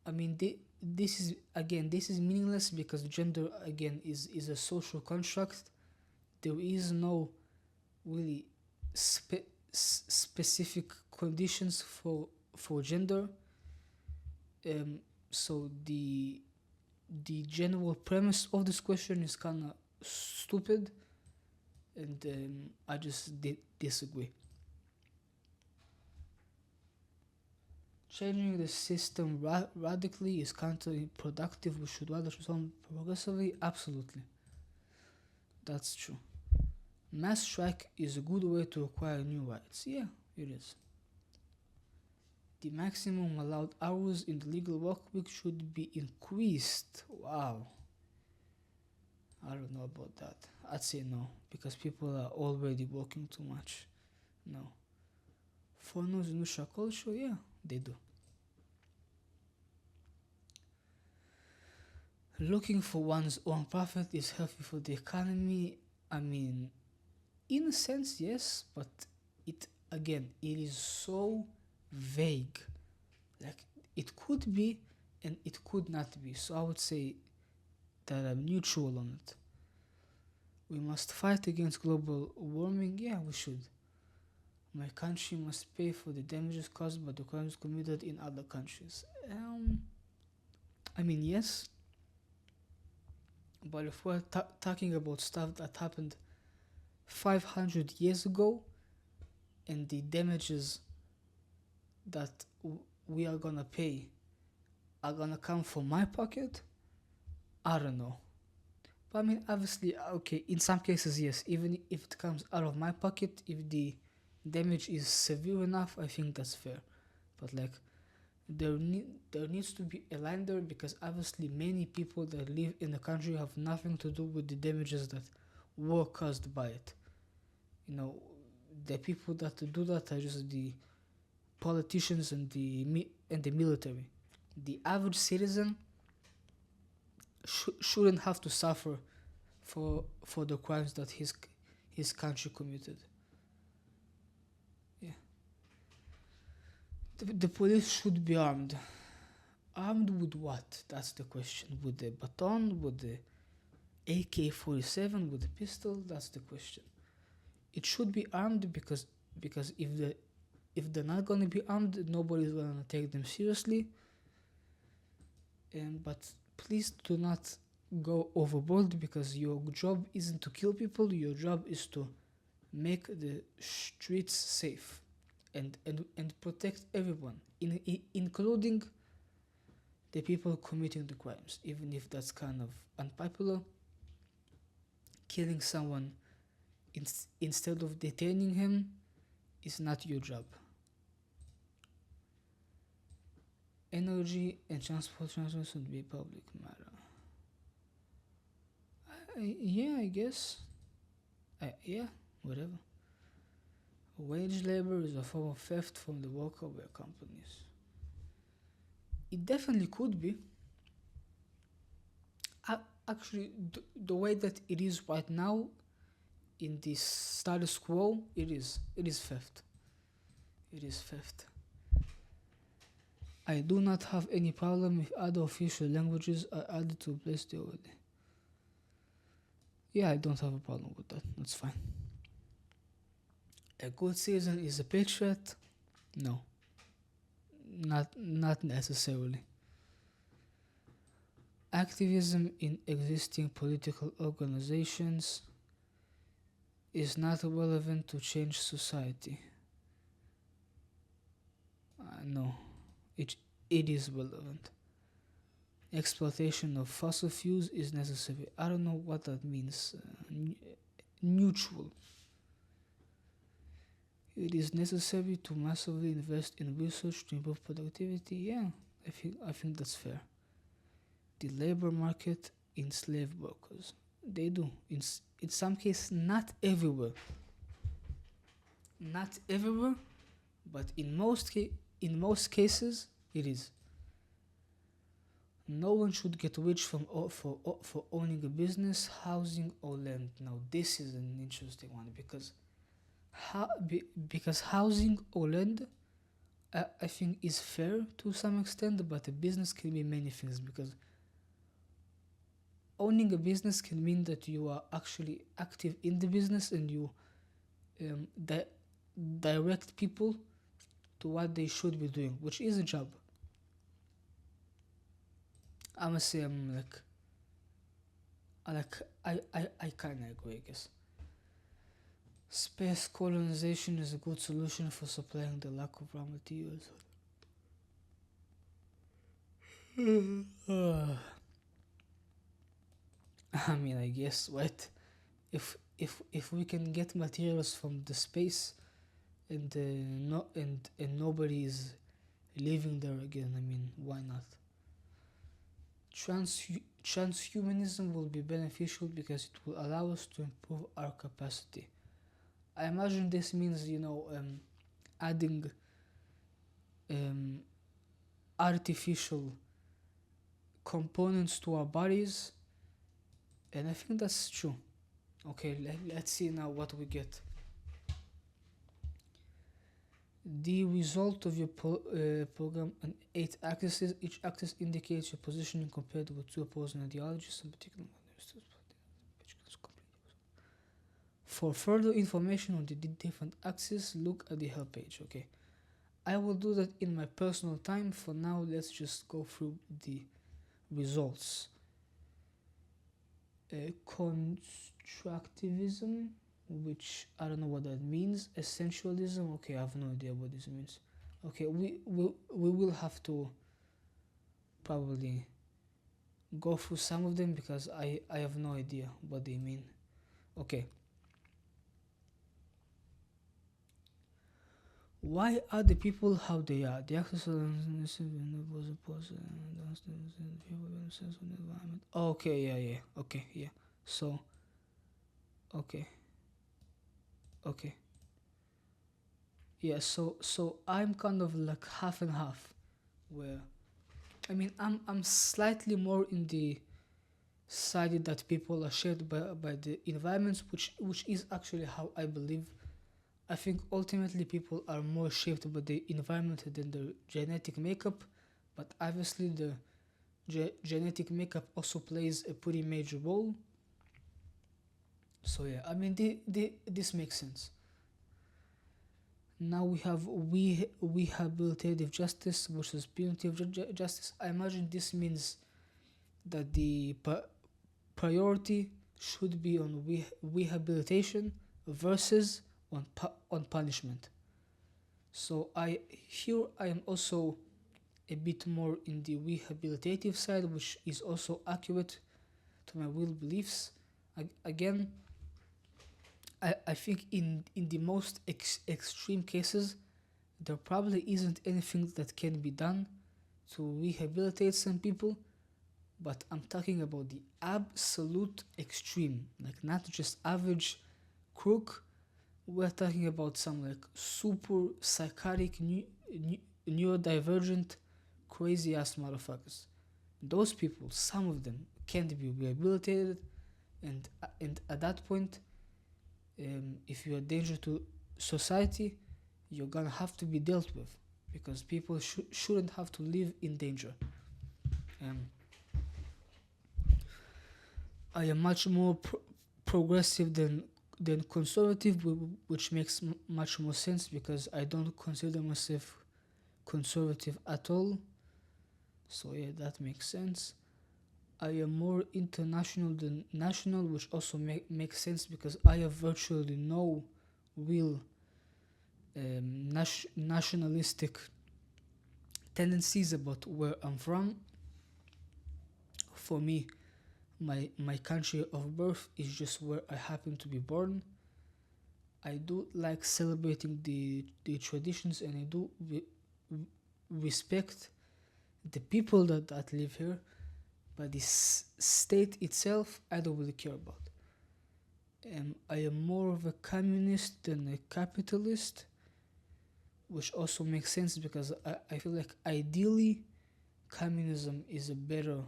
I mean, this is meaningless because gender again is a social construct. There is no really specific conditions for gender. So the general premise of this question is kind of stupid, and I just disagree. Changing the system radically is counterproductive. We should rather transform progressively. Absolutely, that's true. Mass strike is a good way to acquire new rights. Yeah, it is. The maximum allowed hours in the legal work week should be increased. Wow. I don't know about that. I'd say no, because people are already working too much. No. Foreigners in Russia culture, yeah, they do. Looking for one's own profit is healthy for the economy. I mean, in a sense, yes, but it is so vague. Like, it could be and it could not be. So I would say that I'm neutral on it. We must fight against global warming. Yeah, we should. My country must pay for the damages caused by the crimes committed in other countries. I mean, yes, but if we're talking about stuff that happened 500 years ago and the damages that we are gonna pay are gonna come from my pocket, I don't know. But I mean, obviously, okay, in some cases, yes, even if it comes out of my pocket, if the damage is severe enough, I think that's fair. But like, there needs to be a line there because obviously many people that live in the country have nothing to do with the damages that were caused by it. You know, the people that do that are just the politicians and the military. The average citizen shouldn't have to suffer for the crimes that his country committed. Yeah, the police should be armed. Armed with what? That's the question. With the baton? With the AK-47? With the pistol? That's the question. It should be armed because if they're not gonna be armed, nobody's gonna take them seriously. But please do not go overboard because your job isn't to kill people. Your job is to make the streets safe and protect everyone, including the people committing the crimes, even if that's kind of unpopular. Killing someone instead of detaining him is not your job. Energy and transport should be public matter. Yeah, I guess. Yeah, whatever. Wage labor is a form of theft from the worker by companies. It definitely could be. Actually, the way that it is right now, in this status quo, it is theft. It is theft. I do not have any problem if other official languages are added to replace the already. Yeah, I don't have a problem with that. That's fine. A good citizen is a patriot? No. not necessarily. Activism in existing political organizations is not relevant to change society. No, it it is relevant. Exploitation of fossil fuels is necessary. I don't know what that means. Neutral. It is necessary to massively invest in research to improve productivity. Yeah, I think that's fair. The labor market enslave workers. They do. In some cases, not everywhere. Not everywhere, but in most cases, it is. No one should get rich for owning a business, housing, or land. Now, this is an interesting one because housing or land, I think, is fair to some extent, but a business can be many things because owning a business can mean that you are actually active in the business and you direct people to what they should be doing, which is a job. I must say, I like, I kind of agree, I guess. Space colonization is a good solution for supplying the lack of raw materials. I mean, I guess, right? If we can get materials from the space and no and nobody is living there again, I mean, why not? Transhumanism will be beneficial because it will allow us to improve our capacity. I imagine this means, adding um, artificial components to our bodies, and I think that's true. Okay, let's see now what we get. The result of your program on 8 axes. Each axis indicates your positioning compared with two opposing ideologies in particular. For further information on the different axes, look at the help page. Okay, I will do that in my personal time. For now, let's just go through the results. Constructivism, which I don't know what that means. Essentialism, okay, I have no idea what this means. Okay, we will have to probably go through some of them because I have no idea what they mean. Okay. Why are the people how they are? The access was opposed environment. Okay, yeah. Okay, yeah. So, okay, okay. Yeah, so I'm kind of like half and half where I mean I'm slightly more in the side that people are shaped by the environments, which is actually how I believe. I think ultimately people are more shaped by the environment than their genetic makeup, but obviously the genetic makeup also plays a pretty major role. So yeah, I mean this makes sense. Now we have rehabilitative justice versus punitive justice. I imagine this means that the priority should be on rehabilitation versus on punishment. So I am also a bit more in the rehabilitative side, which is also accurate to my real beliefs. Again, I think in the most extreme cases, there probably isn't anything that can be done to rehabilitate some people, but I'm talking about the absolute extreme, like not just average crook. We're talking about some like super psychotic, neurodivergent, crazy ass motherfuckers. Those people, some of them, can't be rehabilitated, and at that point, if you're a danger to society, you're gonna have to be dealt with because people shouldn't have to live in danger. Um, I am much more progressive than conservative, which makes much more sense because I don't consider myself conservative at all. So yeah, that makes sense. I am more international than national, which also makes sense because I have virtually no real nationalistic tendencies about where I'm from. For me, my country of birth is just where I happen to be born. I do like celebrating the traditions, and I do respect the people that live here, but the state itself I don't really care about. I am more of a communist than a capitalist, which also makes sense because I feel like ideally communism is a better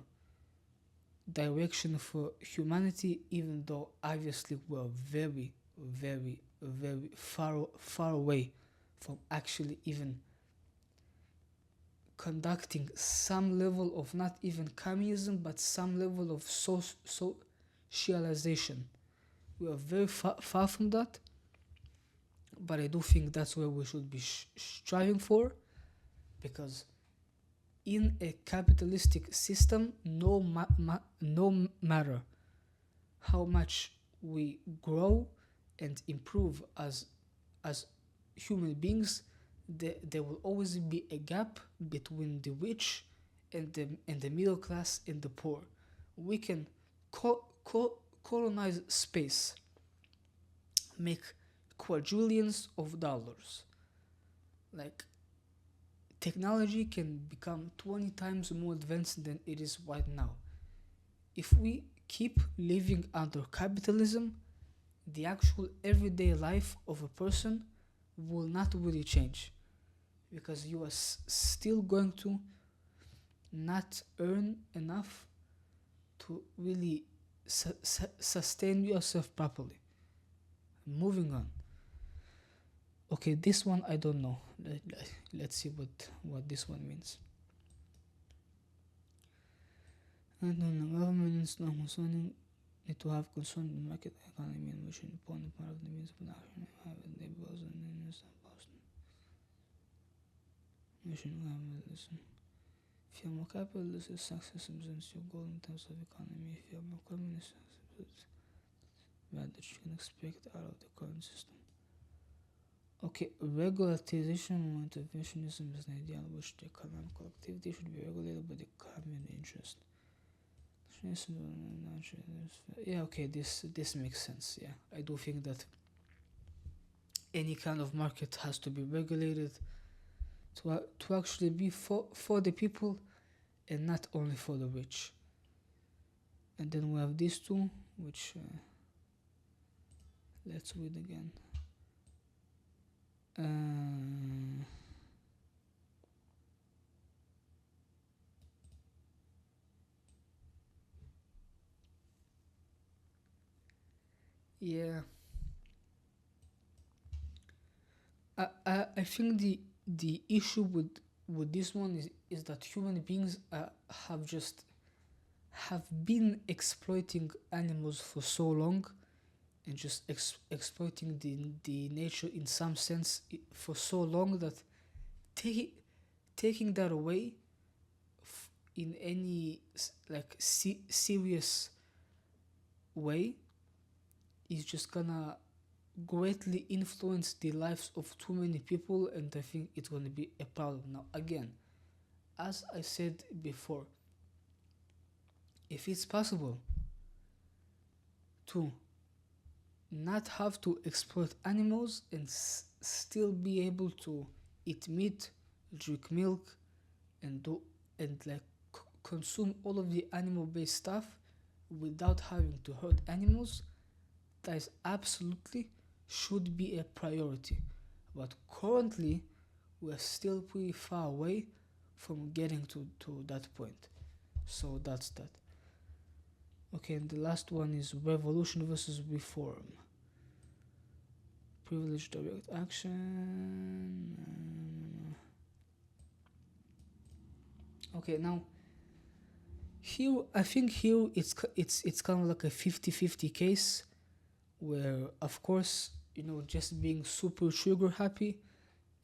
direction for humanity, even though obviously we're very, very, very far away from actually even conducting some level of not even communism but some level of socialization. We are very far from that, but I do think that's where we should be striving for, because in a capitalistic system, no matter how much we grow and improve as human beings, there will always be a gap between the rich and the middle class and the poor. We can colonize space, make quadrillions of dollars. Like, technology can become 20 times more advanced than it is right now. If we keep living under capitalism, the actual everyday life of a person will not really change, because you are still going to not earn enough to really sustain yourself properly. Moving on. Okay, this one I don't know. Let's see what this one means. I don't know. Government is not concerning it to have concern in the market economy and which important part of the means of production have labels and then mission capitalism. If you're more capitalist, success represents your goal in terms of economy. If you're more communist, that you can expect out of the current system. Okay, regularization or interventionism is an idea in which the economical activity should be regulated by the common interest. Yeah, okay, this makes sense. Yeah, I do think that any kind of market has to be regulated to actually be for the people and not only for the rich. And then we have these two, which let's read again. Yeah, I think the issue with this one is that human beings have been exploiting animals for so long, and just exploiting the nature in some sense for so long that taking that away in any like serious way is just gonna greatly influence the lives of too many people, and I think it's gonna be a problem. Now again, as I said before, if it's possible to not have to exploit animals and still be able to eat meat, drink milk, and do and like consume all of the animal-based stuff without having to hurt animals, that is absolutely should be a priority. But currently, we're still pretty far away from getting to that point. So that's that. Okay, and the last one is revolution versus reform. Privileged direct action. Okay, now here I think here it's kind of like a 50-50 case, where of course, just being super trigger happy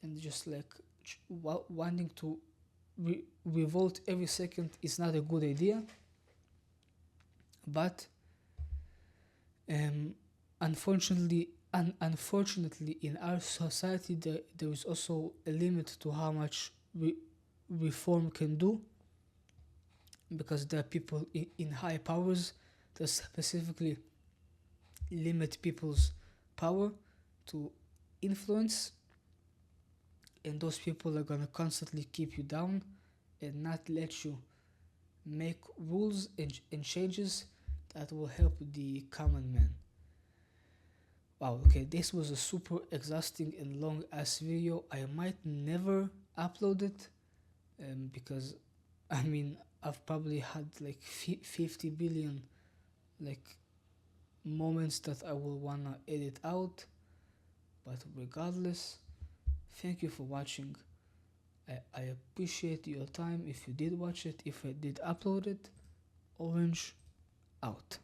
and just like wanting to revolt every second is not a good idea. But um, unfortunately, in our society, there is also a limit to how much reform can do, because there are people in high powers that specifically limit people's power to influence, and those people are gonna constantly keep you down and not let you make rules and changes that will help the common man. Wow, okay, this was a super exhausting and long ass video. I might never upload it, because I mean, I've probably had like 50 billion like moments that I will wanna edit out. But regardless, thank you for watching. I appreciate your time if you did watch it, if I did upload it. Orange out.